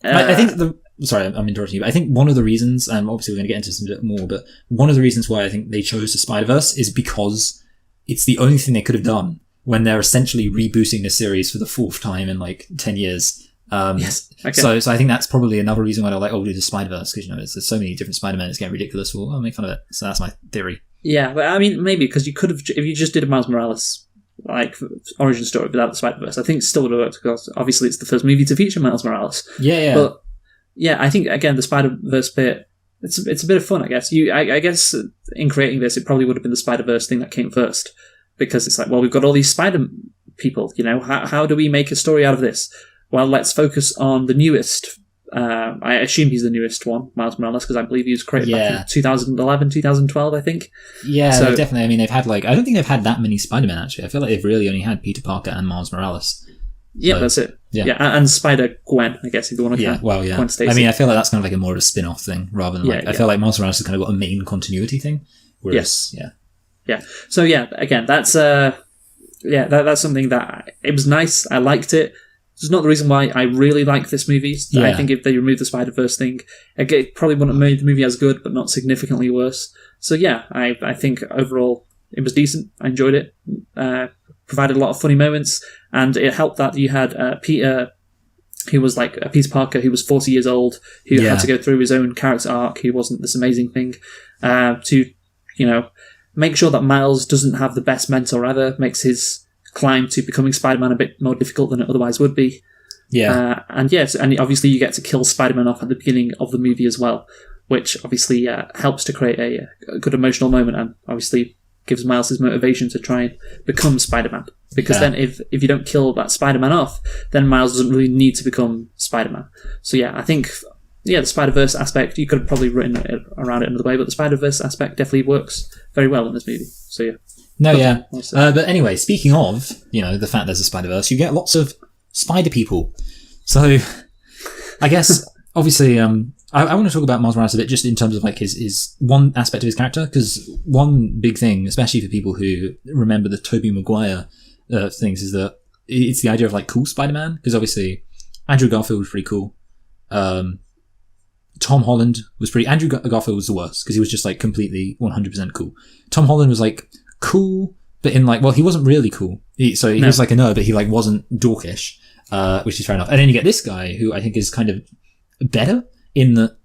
I think sorry, I'm interrupting you, but I think one of the reasons, and obviously we're going to get into this a bit more, but one of the reasons why I think they chose the Spider-Verse is because it's the only thing they could have done when they're essentially rebooting the series for the fourth time in like 10 years. Yes. Okay. So I think that's probably another reason why they're like, oh, we'll do the Spider-Verse, because there's so many different Spider-Men, it's getting ridiculous. Well, I'll make fun of it. So that's my theory. Yeah, but I mean, maybe because you could have, if you just did a Miles Morales like origin story without the Spider-Verse, I think it still would have worked because obviously it's the first movie to feature Miles Morales. Yeah. But yeah, I think again the Spider-Verse bit, it's a bit of fun, I guess. I guess in creating this, it probably would have been the Spider-Verse thing that came first, because it's like, well, we've got all these Spider people, how do we make a story out of this? Well, let's focus on the newest. I assume he's the newest one, Miles Morales, because I believe he was created back in 2011, 2012, I think. Yeah, so definitely. I mean, they've had I don't think they've had that many Spider-Men, actually. I feel like they've really only had Peter Parker and Miles Morales. Yeah, so, that's it. Yeah, and Spider-Gwen, I guess, if you want to count. Well, yeah. Gwen Stacy. I mean, I feel like that's kind of like a more of a spin-off thing, rather than I feel like Miles Morales has kind of got a main continuity thing. Whereas, Yeah. So yeah, again, that's that's something that it was nice. I liked it. It's not the reason why I really like this movie. I think if they removed the Spider-Verse thing, it probably wouldn't have made the movie as good, but not significantly worse. So yeah, I think overall it was decent. I enjoyed it. Provided a lot of funny moments, and it helped that you had Peter, who was like Peter Parker, who was 40 years old, who had to go through his own character arc. He wasn't this amazing thing to make sure that Miles doesn't have the best mentor ever, makes his climb to becoming Spider-Man a bit more difficult than it otherwise would be. Yeah. And obviously you get to kill Spider-Man off at the beginning of the movie as well, which obviously helps to create a good emotional moment, and obviously gives Miles his motivation to try and become Spider-Man. Because then if you don't kill that Spider-Man off, then Miles doesn't really need to become Spider-Man. So yeah, I think the Spider-Verse aspect, you could have probably written it around it another way, but the Spider-Verse aspect definitely works very well in this movie. So yeah. No, yeah. But anyway, speaking of, the fact there's a Spider-Verse, you get lots of spider people. So, I guess, obviously, I want to talk about Miles Morales a bit just in terms of like his one aspect of his character, because one big thing, especially for people who remember the Tobey Maguire things, is that it's the idea of like cool Spider-Man, because obviously Andrew Garfield was pretty cool. Tom Holland was pretty... Andrew Garfield was the worst, because he was just like completely 100% cool. Tom Holland was like cool, but in like, well, he wasn't really cool. He was like a nerd, but he like wasn't dorkish, which is fair enough. And then you get this guy who I think is kind of better in that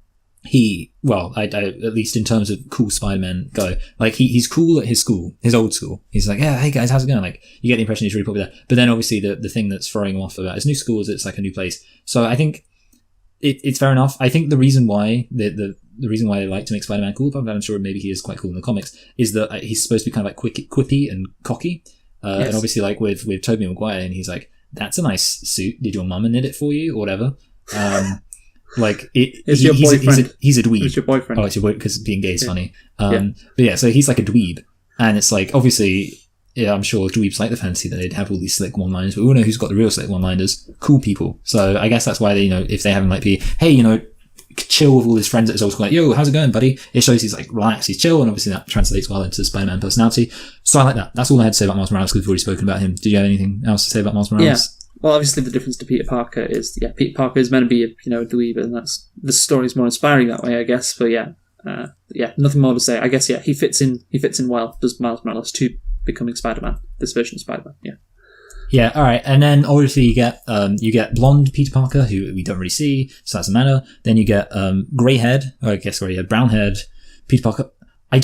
at least in terms of cool Spider-Man go, like he's cool at his school, his old school. He's like, yeah, hey guys, how's it going? Like you get the impression he's really popular. But then obviously the thing that's throwing him off about his new school is it's like a new place. So I think it's fair enough. I think the reason why the reason why they like to make Spider-Man cool, but I'm sure maybe he is quite cool in the comics, is that he's supposed to be kind of like quippy and cocky. Yes. And obviously like with Tobey Maguire, and he's like, that's a nice suit. Did your mama knit it for you or whatever? Like it's your boyfriend. He's a dweeb. It's your boyfriend. Oh, it's your boyfriend, because being gay is funny. But yeah, so he's like a dweeb, and it's like obviously yeah, I'm sure dweebs like the fantasy that they'd have all these slick one-liners, but we all know who's got the real slick one-liners. Cool people. So I guess that's why they, if they have him like be, hey, chill with all his friends, it's always like, yo, how's it going, buddy? It shows he's like relaxed, he's chill, and obviously that translates well into Spider-Man personality. So I like that. That's all I had to say about Miles Morales, because we've already spoken about him. Did you have anything else to say about Miles Morales? Yeah. Well, obviously the difference to Peter Parker is, Peter Parker is meant to be a dweeb, and the story's more inspiring that way, I guess. But nothing more to say. I guess he fits in well. Does Miles Morales to becoming Spider-Man? This version of Spider-Man, yeah. Yeah, all right, and then obviously you get blonde Peter Parker, who we don't really see, so that doesn't matter. Then you get brown-haired Peter Parker. I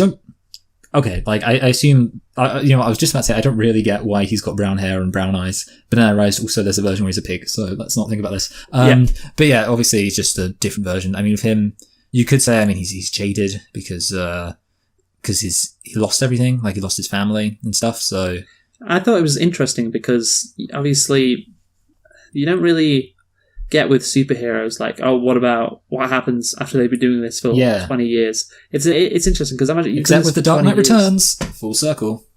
assume, I was just about to say, I don't really get why he's got brown hair and brown eyes, but then I realized also there's a version where he's a pig, so let's not think about this. But yeah, obviously he's just a different version. I mean, with him, you could say, he's jaded because he lost everything, like he lost his family and stuff, so... I thought it was interesting because obviously you don't really get with superheroes like, oh, what happens after they've been doing this for 20 years? It's interesting because except with The Dark Knight Returns, full circle.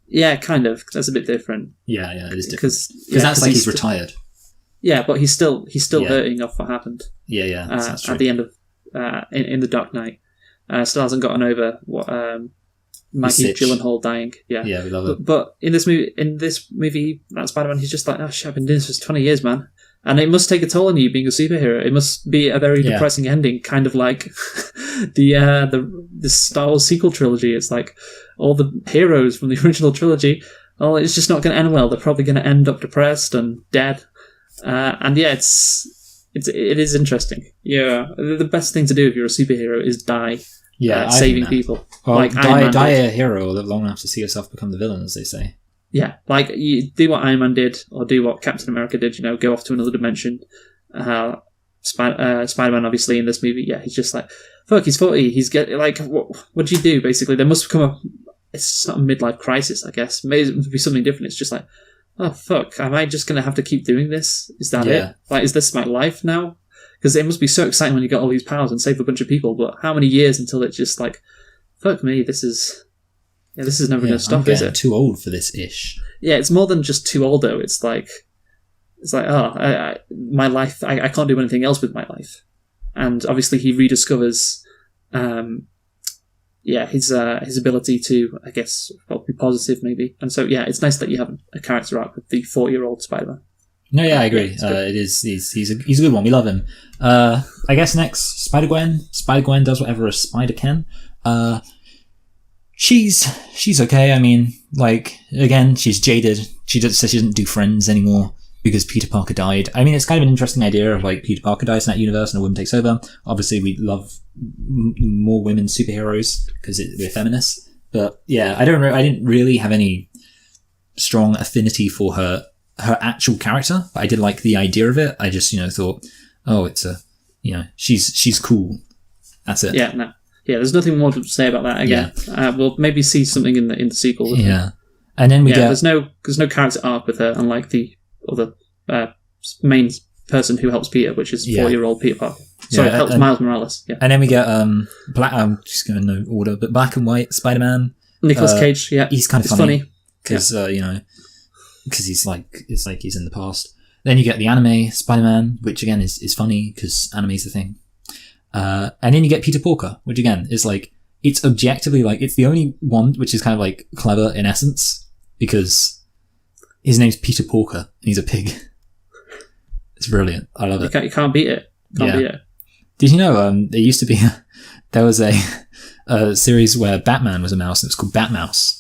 Yeah, kind of. That's a bit different. Yeah, it is different because that's like he's retired. Yeah, but he's still hurting off what happened. Yeah, that's true. At the end of in The Dark Knight, still hasn't gotten over what. Maggie Gyllenhaal dying, yeah, we love it. But in this movie, Spider-Man, he's just like, oh shit, I've been doing this for 20 years, man, and it must take a toll on you being a superhero. It must be a very depressing ending, kind of like the Star Wars sequel trilogy. It's like all the heroes from the original trilogy. Oh, it's just not going to end well. They're probably going to end up depressed and dead. And yeah, it is interesting. Yeah, the best thing to do if you're a superhero is die. Yeah, saving people. Well, like die a hero, live long enough to see yourself become the villain, as they say. Yeah, like you do what Iron Man did, or do what Captain America did. Go off to another dimension. Spider-Man, obviously, in this movie, he's just like, fuck, he's 40. He's what do you do? Basically, there must become it's not a midlife crisis, I guess. Maybe it would be something different. It's just like, oh fuck, am I just gonna have to keep doing this? Is that it? Like, is this my life now? Because it must be so exciting when you get all these powers and save a bunch of people, but how many years until it's just like, fuck me, this is never going to stop, is it? Too old for this ish. Yeah, it's more than just too old though. It's like, my life, I can't do anything else with my life. And obviously he rediscovers, his ability to, I guess, be positive maybe. And so, it's nice that you have a character arc with the 40-year-old Spider-Man. No, I agree. It is. He's a good one. We love him. I guess next, Spider-Gwen. Spider-Gwen does whatever a spider can. She's okay. I mean, like, again, she's jaded. She doesn't do friends anymore because Peter Parker died. I mean, it's kind of an interesting idea of like Peter Parker dies in that universe and a woman takes over. Obviously, we love more women superheroes because we're feminists. But yeah, I didn't really have any strong affinity for her actual character, but I did like the idea of it. I just, thought, oh, it's she's cool. That's it. Yeah, no. Yeah, there's nothing more to say about that again. Yeah. We'll maybe see something in the sequel. Yeah. And then we get... There's no character arc with her, unlike the other main person who helps Peter, which is 4-year-old Peter Parker. Sorry, helps Miles Morales. Yeah. And then we get Black... I'm just going no order, but Black and White Spider-Man. Nicolas Cage, He's kind of funny. Because, because he's like, it's like he's in the past. Then you get the anime Spider-Man, which again is funny because anime's the thing. And then you get Peter Porker, which again is like, it's objectively like, it's the only one which is kind of like clever in essence because his name's Peter Porker and he's a pig. It's brilliant. I love it. You can't beat it. Can't beat it. Did you know, there used to be, there was a series where Batman was a mouse and it was called Batmouse.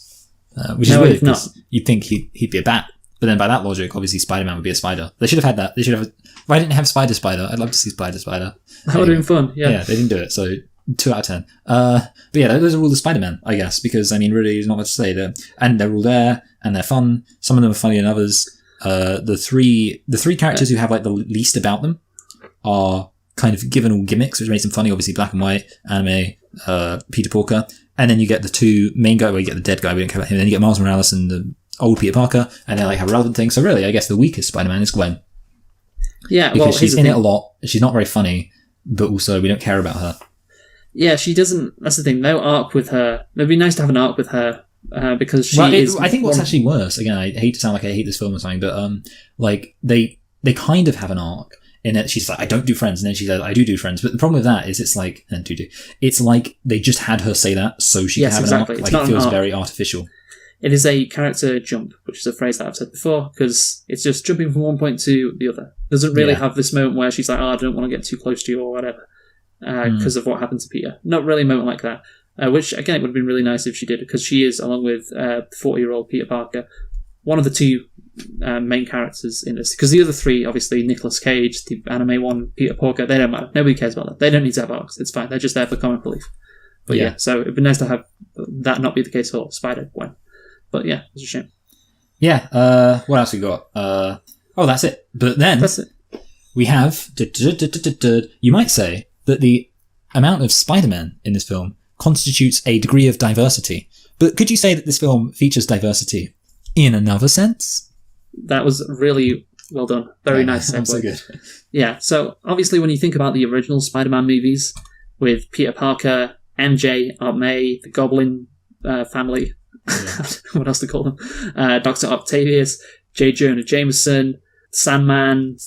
Which is weird because you'd think he'd be a bat. But then by that logic, obviously Spider-Man would be a spider. They should have had that. They should have... Why didn't they have Spider? I'd love to see Spider. That would have been fun, yeah. Yeah, they didn't do it, so 2 out of 10. But yeah, those are all the Spider-Man, I guess, because, I mean, really, there's not much to say. And they're all there, and they're fun. Some of them are funnier than others. The three characters who have, like, the least about them are kind of given all gimmicks, which makes them funny. Obviously, Black and White, anime, Peter Porker. And then you get the 2 main guys, where you get the dead guy, we don't care about him. Then you get Miles Morales and the old Peter Parker, and they like have relevant things. So really, I guess the weakest Spider-Man is Gwen. Yeah, because she's in it a lot. She's not very funny, but also we don't care about her. Yeah, she doesn't. That's the thing. No arc with her. It'd be nice to have an arc with her because she is. I think what's actually worse. Again, I hate to sound like I hate this film or something, but like they kind of have an arc in it. She's like, I don't do friends, and then she says, I do friends. But the problem with that is, it's like, and do. It's like they just had her say that so she can have an arc. Like, it feels very artificial. It is a character jump, which is a phrase that I've said before, because it's just jumping from one point to the other. It doesn't really have this moment where she's like, I don't want to get too close to you or whatever, because of what happened to Peter. Not really a moment like that. Which, again, it would have been really nice if she did, because she is, along with 40-year-old Peter Parker, one of the two main characters in this. Because the other three, obviously, Nicolas Cage, the anime one, Peter Parker, they don't matter. Nobody cares about them. They don't need to have arcs. It's fine. They're just there for comic relief. But yeah, so it'd be nice to have that not be the case for Spider-Gwen. But yeah, it's a shame. Yeah, what else we got? That's it. But then we have, you might say that the amount of Spider-Man in this film constitutes a degree of diversity. But could you say that this film features diversity in another sense? That was really well done. Very nice segue. So good. Yeah, so obviously when you think about the original Spider-Man movies with Peter Parker, MJ, Aunt May, the Goblin family, what else to call them? Dr. Octavius, J. Jonah Jameson, Sandman,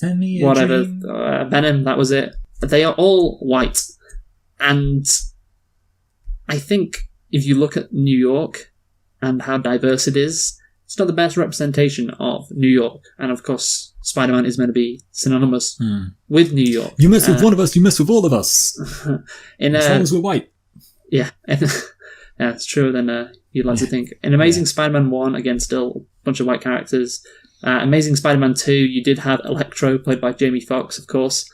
whatever, Venom, that was it. They are all white. And I think if you look at New York and how diverse it is, it's not the best representation of New York. And of course, Spider-Man is meant to be synonymous with New York. You mess with one of us, you mess with all of us. As long as we're white. Yeah. Yeah, it's true than you'd like to think. In Amazing Spider-Man 1, again, still a bunch of white characters. Amazing Spider-Man 2, you did have Electro, played by Jamie Foxx, of course.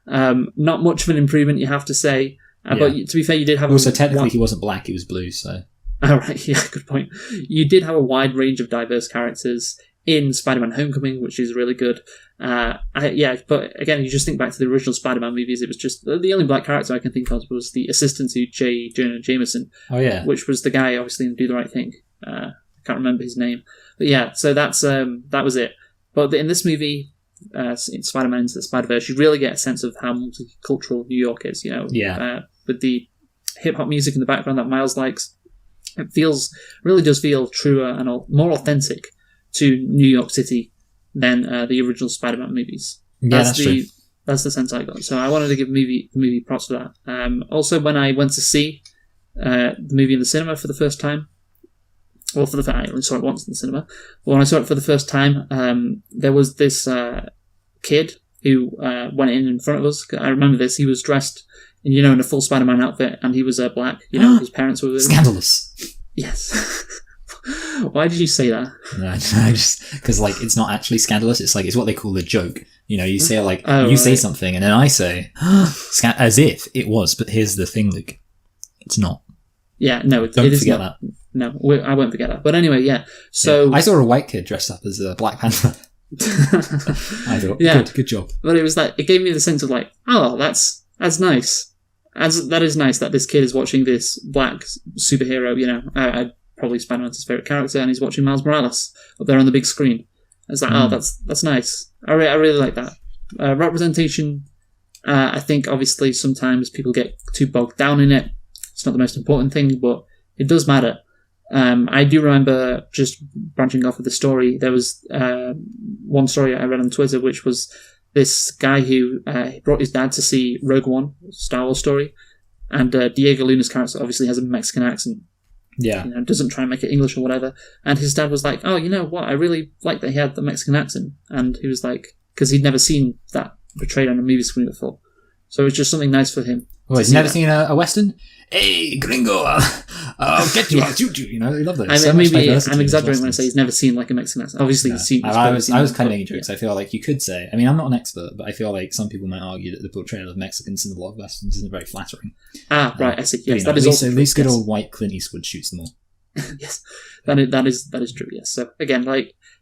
Not much of an improvement, you have to say. But to be fair, you did have... Also, technically, he wasn't black, he was blue, so... Oh, right, yeah, good point. You did have a wide range of diverse characters in Spider-Man Homecoming, which is really good. But again, you just think back to the original Spider-Man movies, it was just... The only black character I can think of was the assistant to J. Jonah Jameson. Oh, yeah. Which was the guy, obviously, in Do the Right Thing. I can't remember his name. But yeah, so that's that was it. But in this movie... in Spider-Man Into the Spider-Verse, you really get a sense of how multicultural New York is, you know. Yeah. With the hip-hop music in the background that Miles likes, it really does feel truer and more authentic to New York City than the original Spider-Man movies. Yeah, that's true. That's the sense I got. So I wanted to give the movie props for that. Also, when I went to see the movie in the cinema for the first time, I only saw it once in the cinema. But when I saw it for the first time, there was this kid who went in front of us. I remember this. He was dressed in a full Spider-Man outfit, and he was black. His parents were with him. Scandalous. Yes. Why did you say that? No, just because it's not actually scandalous. It's it's what they call a joke. You say say something, and then I say as if it was. But here's the thing, Luke. It's not. Yeah, no, Don't it is forget not. that. No, I won't forget that. But anyway, yeah. So I saw a white kid dressed up as a Black Panther. I thought, good job. But it was it gave me the sense of that's nice. That is nice that this kid is watching this black superhero. Probably Spider-Man's his favorite character, and he's watching Miles Morales up there on the big screen. It's that's nice. I really like that representation. I think obviously sometimes people get too bogged down in it. It's not the most important thing, but it does matter. I do remember, just branching off of the story, there was one story I read on Twitter, which was this guy who brought his dad to see Rogue One, Star Wars story, and Diego Luna's character obviously has a Mexican accent. Yeah. Doesn't try and make it English or whatever. And his dad was like, oh, you know what, I really like that he had the Mexican accent. And he was like, because he'd never seen that portrayed on a movie screen before. So it was just something nice for him. Oh, he's never seen a Western? Hey, gringo, I'll get you, I'll shoot you. They love that. I'm exaggerating when I say he's never seen a Mexican accent. Obviously, he's seen... I was kind of making jokes. I feel like you could say... I'm not an expert, but I feel like some people might argue that the portrayal of Mexicans in the lot of Westerns isn't very flattering. Right, I see. Yes, that is also... At least good old white Clint Eastwood shoots them all. Yes, that is true, yes. So, again,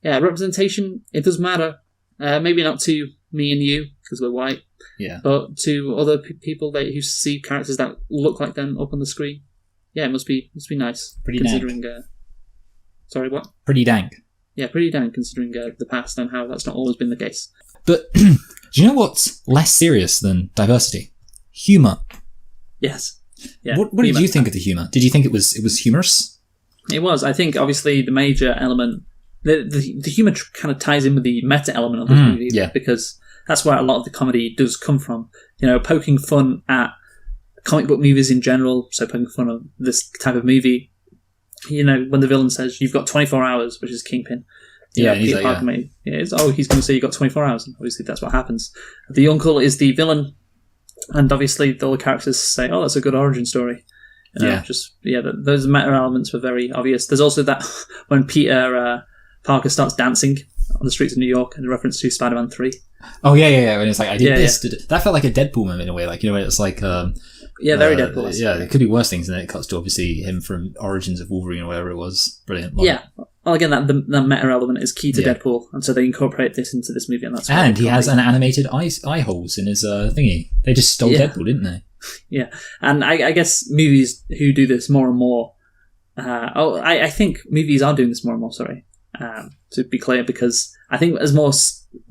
representation, it does matter. Maybe not to me and you, because we're white. Yeah. But to other people who see characters that look like them up on the screen, yeah, it must be nice. Pretty considering. dank. Sorry, what? Pretty dank. Yeah, pretty dank considering the past and how that's not always been the case. But do you know what's less serious than diversity? Humour. Yes. Yeah. What did you think of the humour? Did you think it was humorous? It was. I think obviously the major element, the humour kind of ties in with the meta element of this movie, because that's where a lot of the comedy does come from. Poking fun at comic book movies in general, so poking fun at this type of movie. When the villain says, "You've got 24 hours," which is Kingpin. And he's like, he's going to say, "You got 24 hours." And obviously, that's what happens. The uncle is the villain, and obviously, all the characters say, "Oh, that's a good origin story." Those meta elements were very obvious. There's also that when Peter Parker starts dancing on the streets of New York in reference to Spider-Man 3. Oh yeah. When it's like, I did this. That felt like a Deadpool moment in a way. Like, it's like very Deadpool. Yeah, it could be worse things, and then it cuts to obviously him from Origins of Wolverine or whatever it was. Brilliant. Well, again, that meta element is key to Deadpool, and so they incorporate this into this movie, and that's. And he has an animated eye holes in his thingy. They just stole Deadpool, didn't they? Yeah, and I guess movies who do this more and more. I think movies are doing this more and more. Sorry, to be clear, because I think as more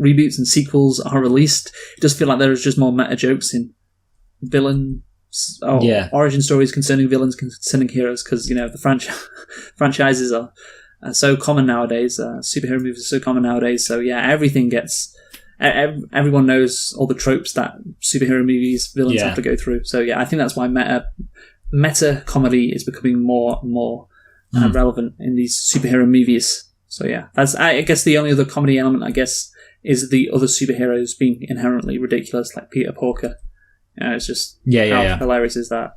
reboots and sequels are released, it does feel like there is just more meta jokes in origin stories concerning villains, concerning heroes, because the franchises are so common nowadays. Superhero movies are so common nowadays. So everything gets. Everyone knows all the tropes that superhero movies villains have to go through. So I think that's why meta comedy is becoming more and more relevant in these superhero movies. So that's I guess the only other comedy element is the other superheroes being inherently ridiculous, like Peter Parker. It's just how hilarious is that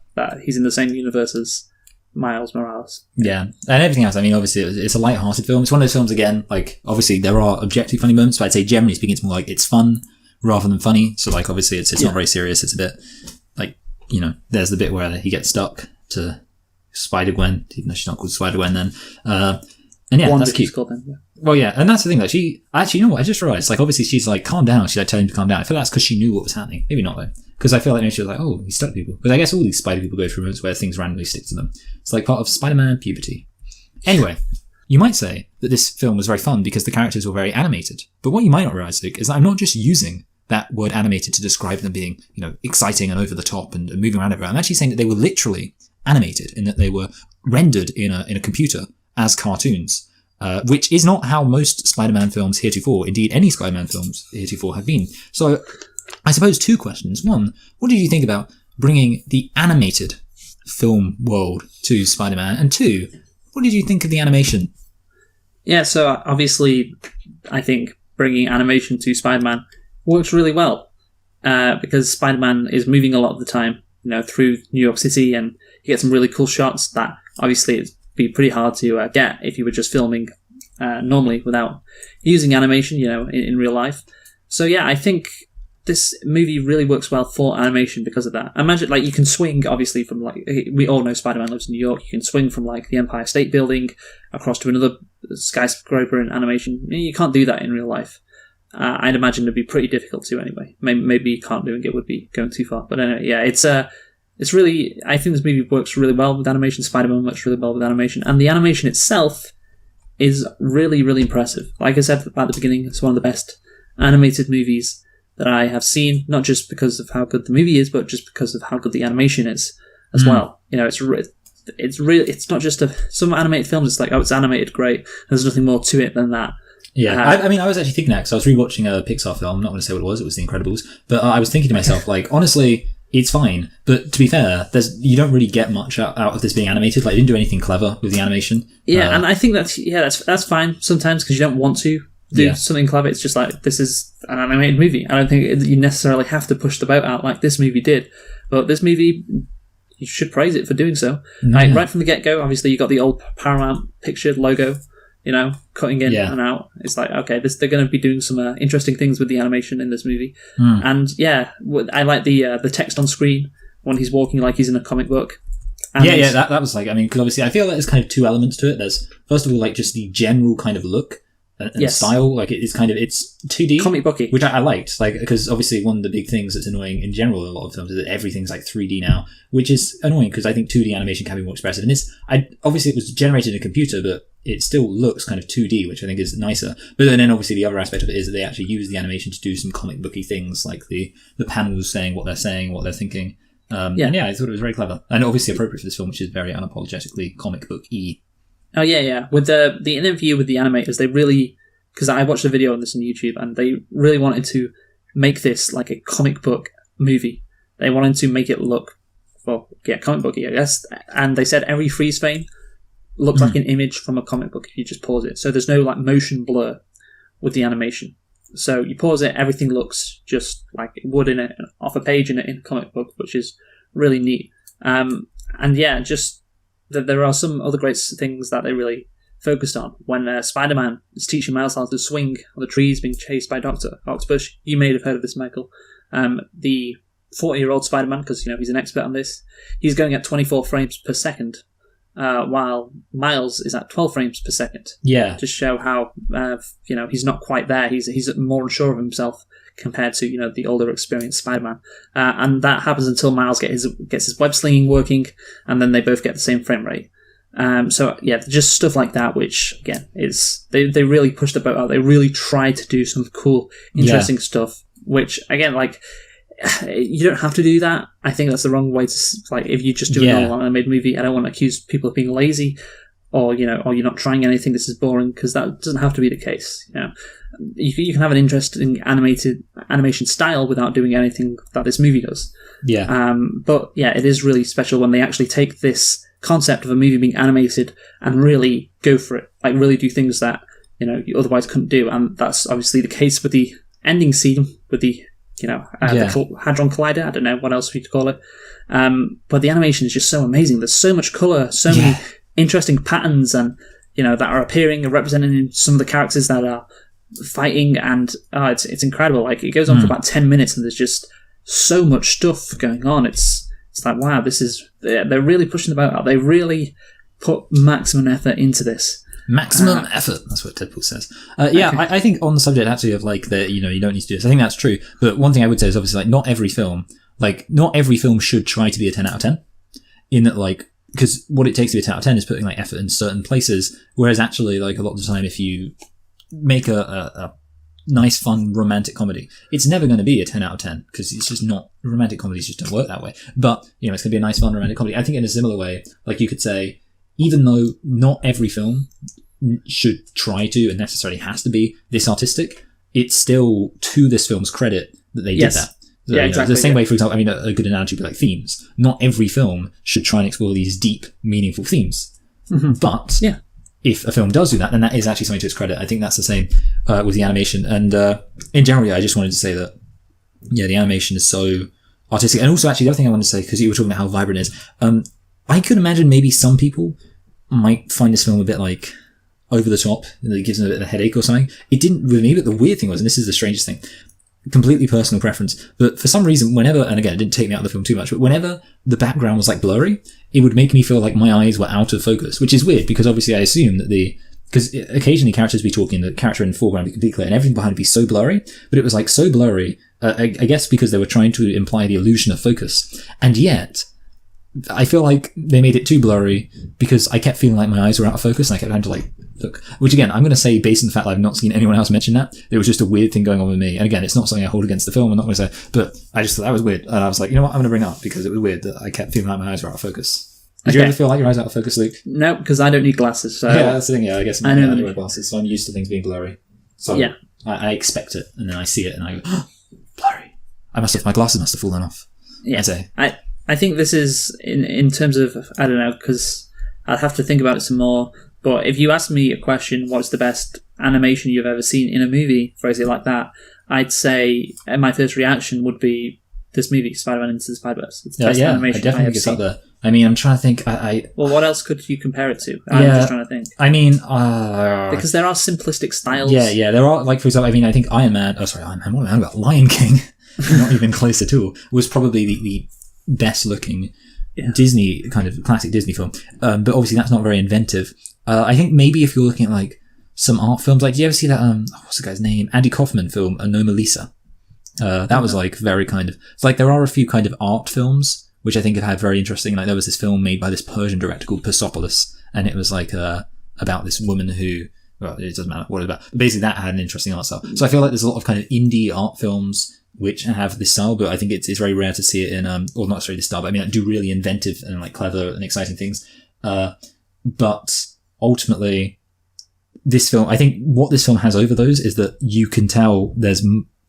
he's in the same universe as Miles Morales. Yeah, and everything else. I mean, obviously, it's a light-hearted film. It's one of those films, again, like, obviously, there are objectively funny moments, but I'd say, generally speaking, it's more like it's fun rather than funny. So, like, obviously, it's not very serious. It's a bit, like, there's the bit where he gets stuck to Spider-Gwen, even though she's not called Spider-Gwen then. And that's cute. Well, and that's the thing, like, she, actually, I just realised, like, obviously, she's like, calm down. She's like, telling him to calm down. I feel that's because she knew what was happening. Maybe not, though. Because I feel like she was like, oh, he stuck people. Because I guess all these spider people go through moments where things randomly stick to them. It's like part of Spider-Man puberty. Anyway, you might say that this film was very fun because the characters were very animated. But what you might not realise, Luke, is that I'm not just using that word animated to describe them being, exciting and over the top and moving around everywhere. I'm actually saying that they were literally animated in that they were rendered in a computer as cartoons. Which is not how most Spider-Man films heretofore, indeed any Spider-Man films heretofore have been. So I suppose two questions. One, what did you think about bringing the animated film world to Spider-Man? And two, what did you think of the animation? Yeah, so obviously I think bringing animation to Spider-Man works really well because Spider-Man is moving a lot of the time, through New York City, and you get some really cool shots that obviously it'd be pretty hard to get if you were just filming normally without using animation, in real life. So I think this movie really works well for animation because of that. Imagine, like, you can swing, obviously, from, like, we all know Spider-Man lives in New York. You can swing from, like, the Empire State Building across to another skyscraper in animation. You can't do that in real life. I'd imagine it'd be pretty difficult to anyway. Maybe you can't doing it would be going too far. But anyway, it's really, I think this movie works really well with animation. Spider-Man works really well with animation. And the animation itself is really, really impressive. Like I said at the beginning, it's one of the best animated movies that I have seen, not just because of how good the movie is, but just because of how good the animation is as well. It's really, it's not just some animated films, it's like, oh, it's animated, great. There's nothing more to it than that. Yeah, I was actually thinking that because I was rewatching a Pixar film. I'm not going to say what it was The Incredibles. But I was thinking to myself, like, honestly, it's fine. But to be fair, you don't really get much out of this being animated. Like, they didn't do anything clever with the animation. Yeah, and I think that's fine sometimes because you don't want to do something clever. It's just like, this is an animated movie. I don't think you necessarily have to push the boat out like this movie did. But this movie, you should praise it for doing so. Like, right from the get-go, obviously, you got the old Paramount Picture logo, cutting in and out. It's like, okay, they're going to be doing some interesting things with the animation in this movie. And I like the text on screen when he's walking like he's in a comic book. And that was like, I mean, because obviously I feel like there's kind of two elements to it. There's, first of all, like, just the general kind of look and style. Like, it's 2D. Comic booky. Which I liked, like, because obviously one of the big things that's annoying in general in a lot of films is that everything's like 3D now, which is annoying because I think 2D animation can be more expressive. And obviously it was generated in a computer, but it still looks kind of 2D, which I think is nicer. But then obviously the other aspect of it is that they actually use the animation to do some comic booky things, like the panels saying, what they're thinking. And I thought it was very clever. And obviously appropriate for this film, which is very unapologetically comic book-y. Oh yeah. With the interview with the animators, they really, because I watched a video on this on YouTube, and they really wanted to make this like a comic book movie. They wanted to make it look, comic booky, I guess. And they said every freeze frame looks like an image from a comic book if you just pause it. So there's no like motion blur with the animation. So you pause it, everything looks just like it would off a page in a comic book, which is really neat. And yeah, just that there are some other great things that they really focused on. When Spider-Man is teaching Miles how to swing on the trees being chased by Dr. Octopus, you may have heard of this, Michael. The 40-year-old Spider-Man, because he's an expert on this, he's going at 24 frames per second, while Miles is at 12 frames per second. Yeah. To show how, he's not quite there. He's more unsure of himself compared to, the older experienced Spider-Man. And that happens until Miles gets his web slinging working, and then they both get the same frame rate. So yeah, just stuff like that, which again is they really pushed the boat out. They really tried to do some cool, interesting stuff. Which again, like, you don't have to do that. I think that's the wrong way to, like, if you just do a normal animated movie. I don't want to accuse people of being lazy, or or you're not trying anything. This is boring, because that doesn't have to be the case. You can have an interesting animation style without doing anything that this movie does. Yeah. But yeah, it is really special when they actually take this concept of a movie being animated and really go for it, like really do things that you otherwise couldn't do. And that's obviously the case with the ending scene with the the Hadron Collider. I don't know what else we could call it. But the animation is just so amazing. There's so much colour, so many interesting patterns, and that are appearing and represented in some of the characters that are fighting, and it's incredible. Like, it goes on for about 10 minutes, and there's just so much stuff going on. It's like, wow, they're really pushing the boat out. They really put maximum effort into this. Maximum effort. That's what Deadpool says. I think on the subject actually of like you don't need to do this. I think that's true. But one thing I would say is obviously, like, not every film should try to be a 10 out of 10. In that, like, because what it takes to be a 10 out of 10 is putting like effort in certain places. Whereas actually, like, a lot of the time, if you make a nice, fun, romantic comedy, it's never going to be a 10 out of 10, because it's just not, romantic comedies just don't work that way. But, it's going to be a nice, fun, romantic comedy. I think in a similar way, like, you could say, even though not every film should try to and necessarily has to be this artistic, it's still to this film's credit that they did that. So, exactly. The same way, for example, a good analogy would be like themes. Not every film should try and explore these deep, meaningful themes. Mm-hmm. But if a film does do that, then that is actually something to its credit. I think that's the same with the animation. And in general, I just wanted to say that, the animation is so artistic. And also, actually, the other thing I wanted to say, because you were talking about how vibrant it is, I could imagine maybe some people might find this film a bit like over the top, and it gives them a bit of a headache or something. It didn't with me, but the weird thing was, and this is the strangest thing, completely personal preference, but for some reason, whenever, and again, it didn't take me out of the film too much, but whenever the background was like blurry, it would make me feel like my eyes were out of focus, which is weird, because obviously I assume that because occasionally characters be talking, the character in the foreground would be completely clear, and everything behind would be so blurry, but it was like so blurry, I guess because they were trying to imply the illusion of focus, and yet I feel like they made it too blurry, because I kept feeling like my eyes were out of focus, and I kept having to like look. Which again, I'm going to say, based on the fact that I've not seen anyone else mention that, it was just a weird thing going on with me. And again, it's not something I hold against the film, I'm not going to say, but I just thought that was weird. And I was like, you know what, I'm going to bring it up, because it was weird that I kept feeling like my eyes were out of focus. Did you ever feel like your eyes were out of focus, Luke? No, because I don't need glasses. So yeah, that's the thing. Yeah, I guess I don't wear glasses, so I'm used to things being blurry. So I expect it, and then I see it, and I go, oh, blurry. My glasses must have fallen off. Yeah, I think this is, in terms of, I don't know, because I'd have to think about it some more, but if you ask me a question, what's the best animation you've ever seen in a movie, phrase it like that, I'd say my first reaction would be this movie, Spider-Man Into the Spiderverse. It's the best animation I definitely think it's up there. I'm trying to think. Well, what else could you compare it to? I'm just trying to think. Because there are simplistic styles. Yeah, there are. Like, for example, I think Iron Man. Oh, sorry, Iron Man. What am I about? Lion King. Not even close at all. Was probably the best looking Disney, kind of classic Disney film. But obviously that's not very inventive. I think maybe if you're looking at like some art films, like, do you ever see that, what's the guy's name? Andy Kaufman film, Anomalisa. That was like very kind of, it's like there are a few kind of art films, which I think have had very interesting, like there was this film made by this Persian director called Persepolis, and it was like, about this woman who, well, it doesn't matter what it's about. But basically that had an interesting art style. So I feel like there's a lot of kind of indie art films which have this style, but I think it's very rare to see it in, or not necessarily this style, but like, do really inventive and like clever and exciting things. But ultimately, this film, I think what this film has over those is that you can tell there's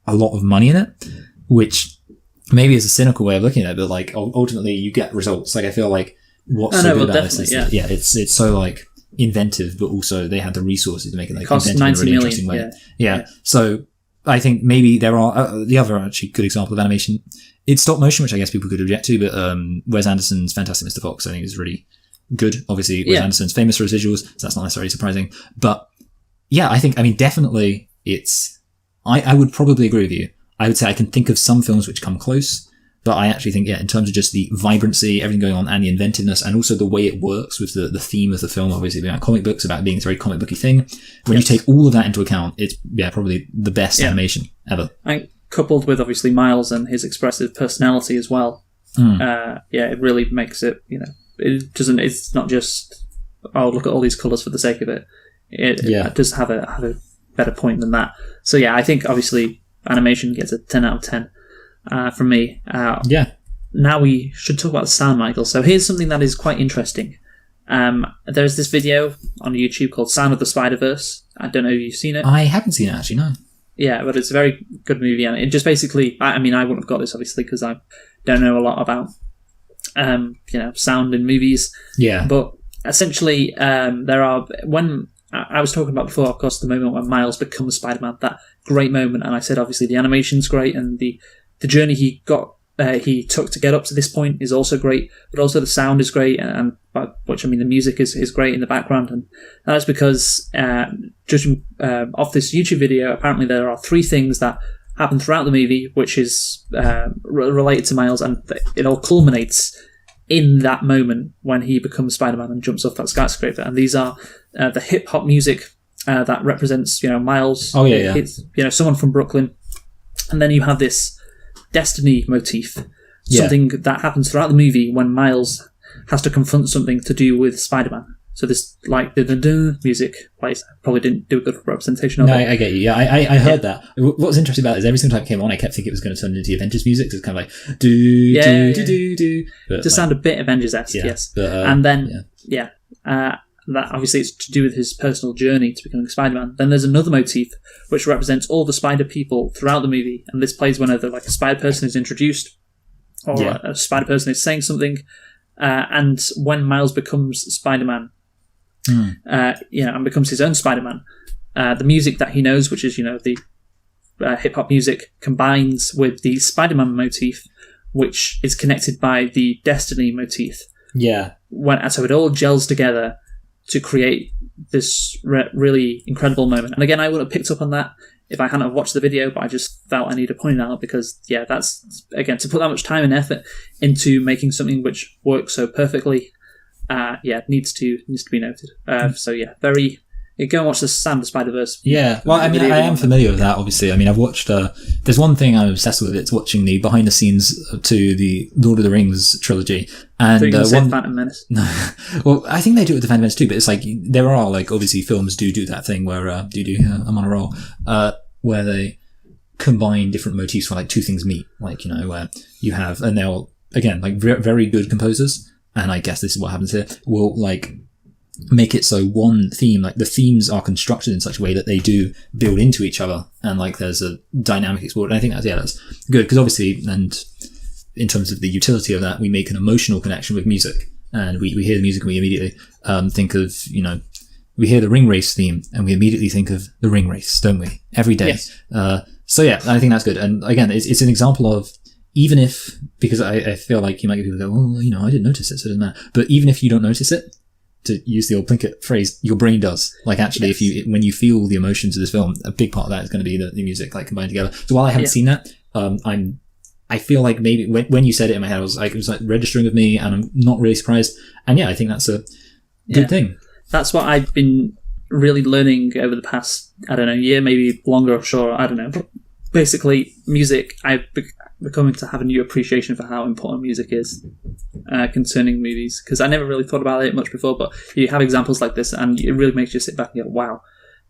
a lot of money in it, which maybe is a cynical way of looking at it, but like ultimately you get results. Like I feel like what's so good about this is that, it's so like inventive, but also they had the resources to make it like inventive in a really interesting way. Yeah. So I think maybe there are the other actually good example of animation. It's stop motion, which I guess people could object to, but Wes Anderson's Fantastic Mr. Fox I think is really good. Obviously, Wes Anderson's famous for his visuals, so that's not necessarily surprising. But yeah, I mean, definitely it's... I would probably agree with you. I would say I can think of some films which come close, but I actually think, in terms of just the vibrancy, everything going on, and the inventiveness, and also the way it works with the theme of the film, obviously about comic books, about being a very comic booky thing. When you take all of that into account, it's probably the best animation ever. Coupled with obviously Miles and his expressive personality as well. It really makes it, it doesn't. It's not just look at all these colours for the sake of it. It does have a better point than that. So I think obviously animation gets a 10 out of 10 from me. Now we should talk about the sound, Michael. So here's something that is quite interesting. There's this video on YouTube called Sound of the Spiderverse. I don't know if you've seen it. I haven't seen it actually, no. Yeah, but it's a very good movie, and it just basically... I mean, I wouldn't have got this, obviously, because I don't know a lot about, sound in movies. Yeah. But essentially, there are... When I was talking about before, of course, the moment when Miles becomes Spider-Man, that great moment, and I said, obviously, the animation's great, and the journey he took to get up to this point is also great, but also the sound is great, and which, I mean, the music is great in the background, and that's because, judging off this YouTube video, apparently there are 3 things that happen throughout the movie, which is related to Miles, and it all culminates in that moment when he becomes Spider-Man and jumps off that skyscraper, and these are the hip-hop music that represents, Miles. Oh, yeah. It's, someone from Brooklyn, and then you have this destiny motif, something that happens throughout the movie when Miles has to confront something to do with Spider-Man. So this, like, the music plays. I probably didn't do a good representation of it. No, I get you. Yeah, I heard that. What was interesting about it is every single time it came on, I kept thinking it was going to turn into Avengers music. So it's kind of like, do. It does sound a bit Avengers-esque, yes. But, and then, that obviously it's to do with his personal journey to becoming Spider-Man. Then there's another motif which represents all the spider people throughout the movie, and this plays whenever like a spider person is introduced or a spider person is saying something, and when Miles becomes Spider-Man, and becomes his own Spider-Man, the music that he knows, which is the hip-hop music, combines with the Spider-Man motif, which is connected by the Destiny motif. Yeah. So it all gels together to create this really incredible moment. And again, I would have picked up on that if I hadn't watched the video, but I just felt I need to point it out because, that's, again, to put that much time and effort into making something which works so perfectly, needs to be noted. Go and watch the Sound of the Spider-Verse. Yeah, well, I mean, I am familiar with that, obviously. I mean, I've watched... there's one thing I'm obsessed with. It's watching the behind-the-scenes to the Lord of the Rings trilogy. And Phantom Menace. No, well, I think they do it with the Phantom Menace too, but it's like, there are, like, obviously films do that thing where, I'm on a roll, where they combine different motifs where, like, 2 things meet. Like, where you have... And they'll, again, like, very good composers, and I guess this is what happens here, will, like... make it so one theme, like the themes are constructed in such a way that they do build into each other and like there's a dynamic explored. And I think that's good because obviously, and in terms of the utility of that, we make an emotional connection with music and we hear the music and we immediately think of, we hear the ring race theme and we immediately think of the ring race, don't we? Every day. Yes. I think that's good. And again, it's an example of, even if, because I feel like you might get people go, well, I didn't notice it, so it doesn't matter. But even if you don't notice it, to use the old Plinkett phrase, your brain does. Like actually, when you feel the emotions of this film, a big part of that is going to be the music like combined together. So while I haven't seen that, I feel like maybe when you said it in my head, it was like registering with me, and I'm not really surprised. And I think that's a good thing. That's what I've been really learning over the past, year, maybe longer or short, I don't know. But basically, music, I've becoming to have a new appreciation for how important music is concerning movies, because I never really thought about it much before, but you have examples like this and it really makes you sit back and go, wow,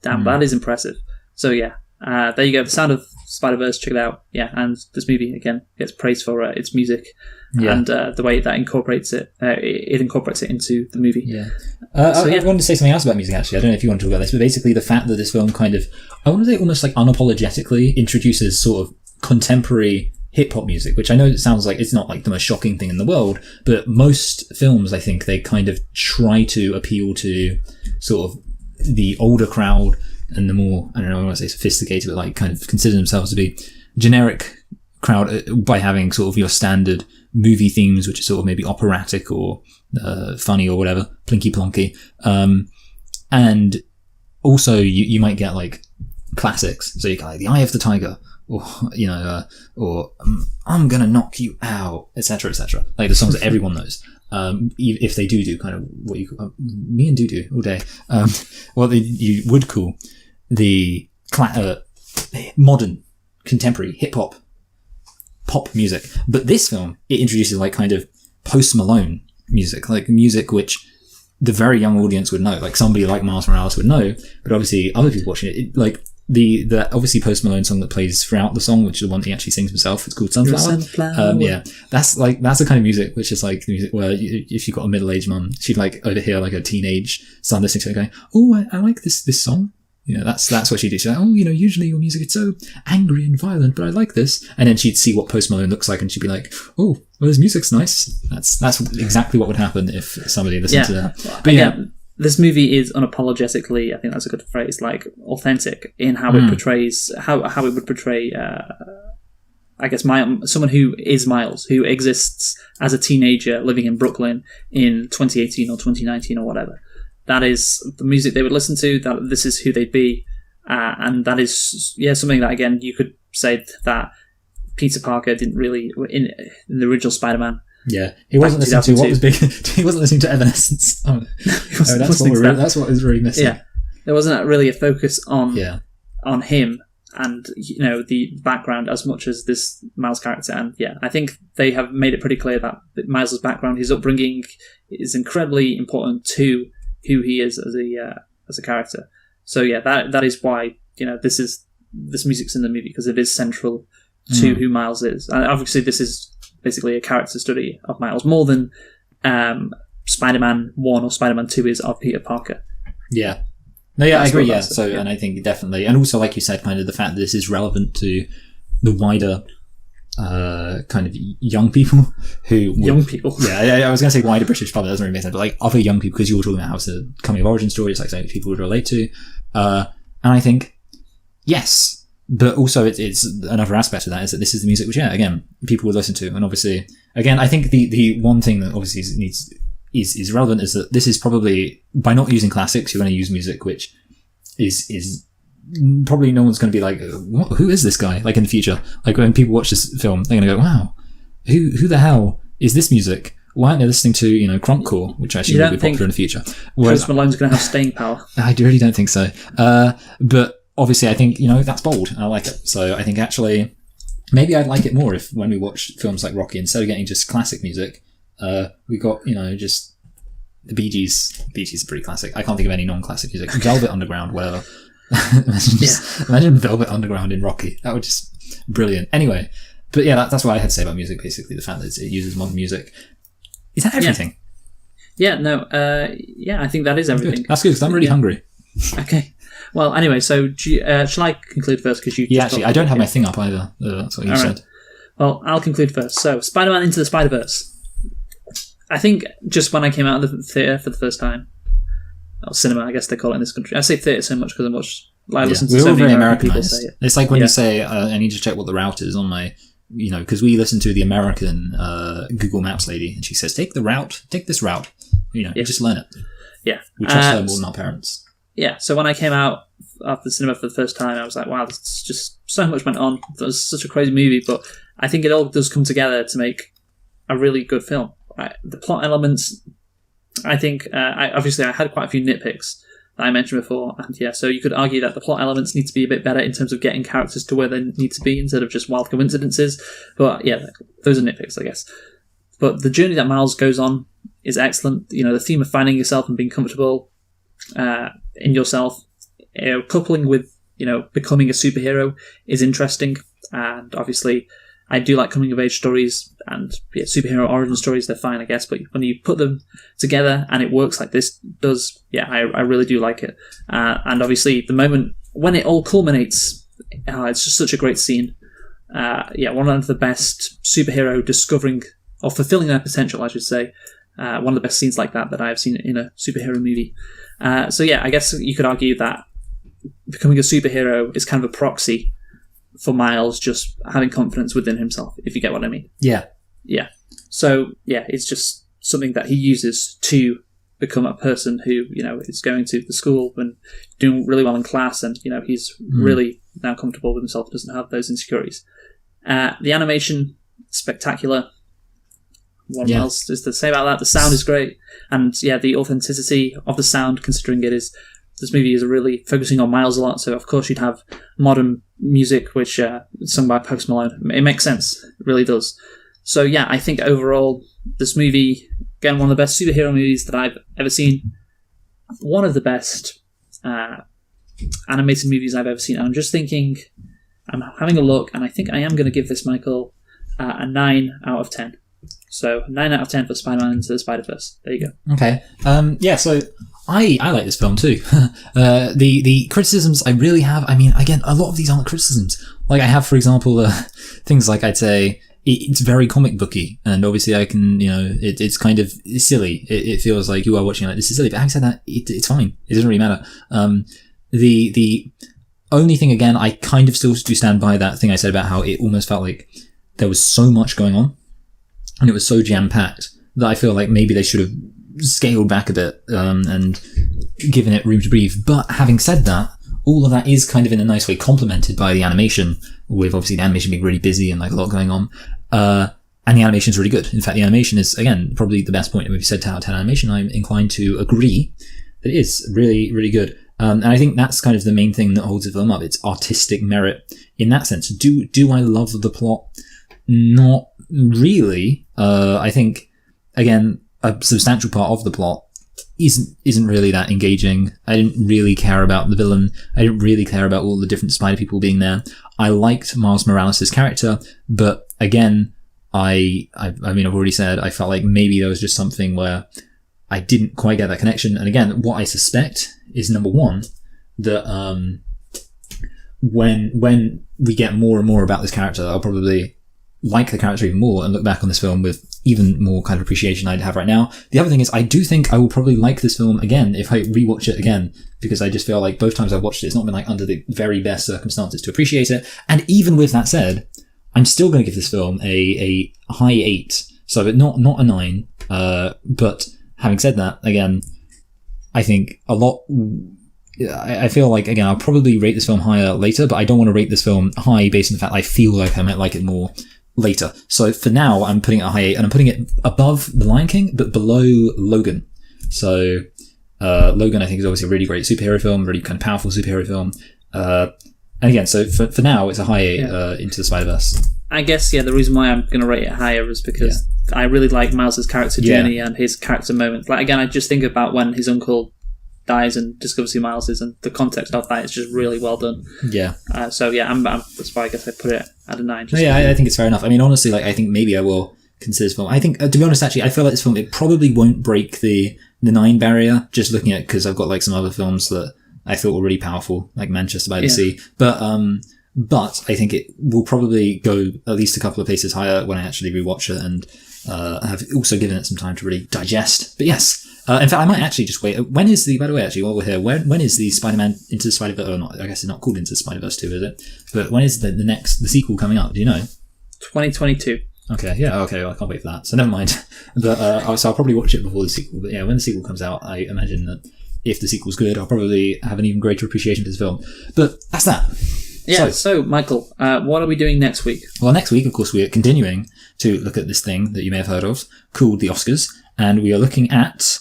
damn, that is impressive. So there you go, The Sound of Spider-Verse, check it out. And this movie again gets praised for its music, and the way that incorporates it incorporates it into the movie. Yeah. I wanted to say something else about music, actually. I don't know if you want to talk about this, but basically the fact that this film kind of, I want to say almost like unapologetically introduces sort of contemporary hip-hop music, which I know it sounds like it's not like the most shocking thing in the world, but most films, I think, they kind of try to appeal to sort of the older crowd and the more, I don't know, I want to say sophisticated, but like kind of consider themselves to be generic crowd by having sort of your standard movie themes, which are sort of maybe operatic or funny or whatever, plinky plonky. And also you might get like classics. So you got like The Eye of the Tiger, or, you know, or I'm gonna knock you out, etc., etc. Like the songs that everyone knows. If they do kind of what you me and do all day, what you would call the modern contemporary hip hop pop music. But this film, it introduces like kind of Post Malone music, like music which the very young audience would know, like somebody like Miles Morales would know, but obviously other people watching it like the obviously Post Malone song that plays throughout the song, which is the one he actually sings himself, it's called Sunflower. Yeah, that's the kind of music which is like the music where if you've got a middle-aged mum, she'd like overhear like a teenage son listening to it going, oh, I like this song. You know, that's what she'd do. She's like, oh, you know, usually your music is so angry and violent, but I like this. And then she'd see what Post Malone looks like and she'd be like, oh, well, his music's nice. That's exactly what would happen if somebody listened to that. But yeah, this movie is unapologetically, I think that's a good phrase, like authentic in how it portrays, how it would portray, I guess, someone who is Miles, who exists as a teenager living in Brooklyn in 2018 or 2019 or whatever. That is the music they would listen to, that this is who they'd be. And that is, something that, again, you could say that Peter Parker didn't really, in the original Spider-Man. Yeah, he wasn't listening to what was big. He wasn't listening to Evanescence. That's what was really missing. Yeah, there wasn't really a focus on him and, you know, the background as much as this Miles character. And yeah, I think they have made it pretty clear that Miles' background, his upbringing, is incredibly important to who he is as a character. So yeah, that is why, you know, this music's in the movie, because it is central to who Miles is. And obviously this is basically a character study of Miles, more than Spider-Man 1 or Spider-Man 2 is of Peter Parker. Yeah. No, yeah, I agree, yeah. So, and I think definitely, and also, like you said, kind of the fact that this is relevant to the wider kind of young people who... Young people? Yeah, I was going to say wider British public, that doesn't really make sense, but like other young people, because you were talking about how it's a coming of origin story, it's like something people would relate to. And I think, yes, but also it's another aspect of that is that this is the music which, again, people would listen to. And obviously, again, I think the one thing that obviously is relevant is that this is probably, by not using classics, you're going to use music which is probably no one's going to be like, who is this guy? Like in the future, like when people watch this film, they're going to go, wow, who the hell is this music? Why aren't they listening to, you know, Crunkcore, which I assume will be popular in the future? Post Malone's going to have staying power. I really don't think so. But obviously, I think, you know, that's bold. I like it. So I think actually, maybe I'd like it more if when we watch films like Rocky, instead of getting just classic music, we got, you know, just the Bee Gees. Bee Gees is pretty classic. I can't think of any non-classic music. Velvet Underground, whatever. Imagine Velvet Underground in Rocky. That would just brilliant. Anyway, but yeah, that's what I had to say about music. Basically, the fact that it uses modern music. Is that everything? Yeah. No. I think that is everything. Good. That's good because I'm really hungry. Okay. Well, anyway, so shall I conclude first? Because actually, I don't have my thing up either. That's what you said. Well, I'll conclude first. So, Spider-Man Into the Spider-Verse. I think just when I came out of the theatre for the first time, or cinema, I guess they call it in this country. I say theatre so much because I listen to so many American people say it. It's like when you say, I need to check what the route is on my, you know, because we listen to the American Google Maps lady, and she says, take this route. You know, you just learn it. Yeah. We trust her more than our parents. Yeah, so when I came out of the cinema for the first time, I was like, wow, there's just so much went on. It was such a crazy movie, but I think it all does come together to make a really good film. The plot elements, I think, obviously I had quite a few nitpicks that I mentioned before, and yeah, so you could argue that the plot elements need to be a bit better in terms of getting characters to where they need to be instead of just wild coincidences, but yeah, those are nitpicks, I guess. But the journey that Miles goes on is excellent. You know, the theme of finding yourself and being comfortable in yourself, coupling with, you know, becoming a superhero is interesting, and obviously I do like coming of age stories and superhero origin stories. They're fine, I guess, but when you put them together and it works like this does, I really do like it. And obviously, the moment when it all culminates, it's just such a great scene. One of the best superhero discovering or fulfilling their potential, I should say. One of the best scenes like that I have seen in a superhero movie. I guess you could argue that becoming a superhero is kind of a proxy for Miles just having confidence within himself, if you get what I mean. Yeah. Yeah. So, it's just something that he uses to become a person who, is going to the school and doing really well in class, and, he's really now comfortable with himself, doesn't have those insecurities. The animation, spectacular. What else is to say about that? The sound is great. And, the authenticity of the sound, considering this movie is really focusing on Miles a lot, so of course you'd have modern music, which is sung by Post Malone. It makes sense. It really does. So, I think overall, this movie, again, one of the best superhero movies that I've ever seen. One of the best animated movies I've ever seen. And I'm just thinking, I'm having a look, and I think I am going to give this, Michael, a 9 out of 10. So 9 out of 10 for Spider-Man Into the Spider-Verse. There you go. Okay. So I like this film too. The criticisms I really have, again, a lot of these aren't criticisms. Like I have, for example, things like I'd say it's very comic booky, and obviously I can, it's kind of silly. It feels like you are watching like this is silly, but having said that, it's fine. It doesn't really matter. The only thing, again, I kind of still do stand by that thing I said about how it almost felt like there was so much going on, and it was so jam-packed that I feel like maybe they should have scaled back a bit and given it room to breathe. But having said that, all of that is kind of in a nice way complemented by the animation, with obviously the animation being really busy and like a lot going on. And the animation is really good. In fact, the animation is, again, probably the best point. We've said 10 out of 10 animation. I'm inclined to agree that it is really, really good. And I think that's kind of the main thing that holds the film up. It's artistic merit in that sense. Do I love the plot? Not really. I think, again, a substantial part of the plot isn't really that engaging. I didn't really care about the villain. I didn't really care about all the different spider people being there. I liked Miles Morales' character, but again, I've already said I felt like maybe there was just something where I didn't quite get that connection. And again, what I suspect is, number one, that when we get more and more about this character, I'll probably like the character even more and look back on this film with even more kind of appreciation I'd have right now. The other thing is, I do think I will probably like this film again if I rewatch it again, because I just feel like both times I've watched it, it's not been like under the very best circumstances to appreciate it. And even with that said, I'm still going to give this film a high 8. So not a 9. But having said that, again, I think a lot. I feel like, again, I'll probably rate this film higher later, but I don't want to rate this film high based on the fact I feel like I might like it more later. So for now, I'm putting it at high 8, and I'm putting it above The Lion King, but below Logan. So Logan, I think, is obviously a really great superhero film, really kind of powerful superhero film. And again, so for now, it's a high 8 Into the Spider-Verse. I guess, the reason why I'm going to rate it higher is because I really like Miles' character journey and his character moments. Like, again, I just think about when his uncle dies and discovers who Miles is, and the context of that is just really well done. Yeah. That's why I guess I put it at a 9. I think it's fair enough. I mean, honestly, like, I think maybe I will consider this film. I think, to be honest, actually, I feel like this film, it probably won't break the 9 barrier, just looking at it, because I've got like some other films that I thought were really powerful, like Manchester by the Sea. But I think it will probably go at least a couple of places higher when I actually rewatch it, and have also given it some time to really digest. But yes, in fact, I might actually just wait. When is by the way, actually, while we're here, when is the Spider-Man Into the Spider-Verse, or not, I guess it's not called Into the Spider-Verse 2, is it? But when is the sequel coming up? Do you know? 2022. Okay, well, I can't wait for that, so never mind. But so I'll probably watch it before the sequel. But when the sequel comes out, I imagine that if the sequel's good, I'll probably have an even greater appreciation for this film. But that's that. Yeah, so Michael, what are we doing next week? Well, next week, of course, we are continuing to look at this thing that you may have heard of called the Oscars, and we are looking at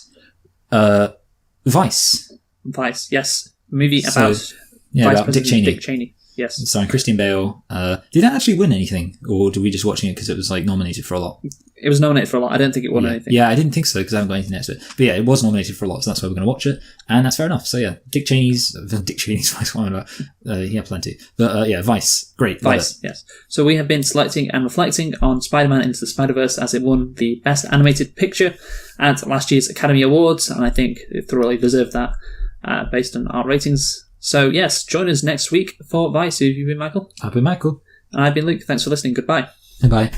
Vice. Vice, yes. Movie about Vice about Dick President Cheney. Dick Cheney. Yes. Starring Christian Bale. Did that actually win anything? Or did we just watching it because it was like nominated for a lot? It was nominated for a lot. I don't think it won anything. Yeah, I didn't think so because I haven't got anything next to it. But yeah, it was nominated for a lot, so that's why we're going to watch it. And that's fair enough. So yeah, Dick Cheney's Vice, what am I about? He had plenty. But yeah, Vice. Great. Vice, yes. So we have been selecting and reflecting on Spider-Man Into the Spider-Verse as it won the Best Animated Picture at last year's Academy Awards, and I think it thoroughly deserved that based on our ratings. So yes, join us next week for Vice. Who have you been, Michael? I've been Michael. And I've been Luke. Thanks for listening. Goodbye. Bye.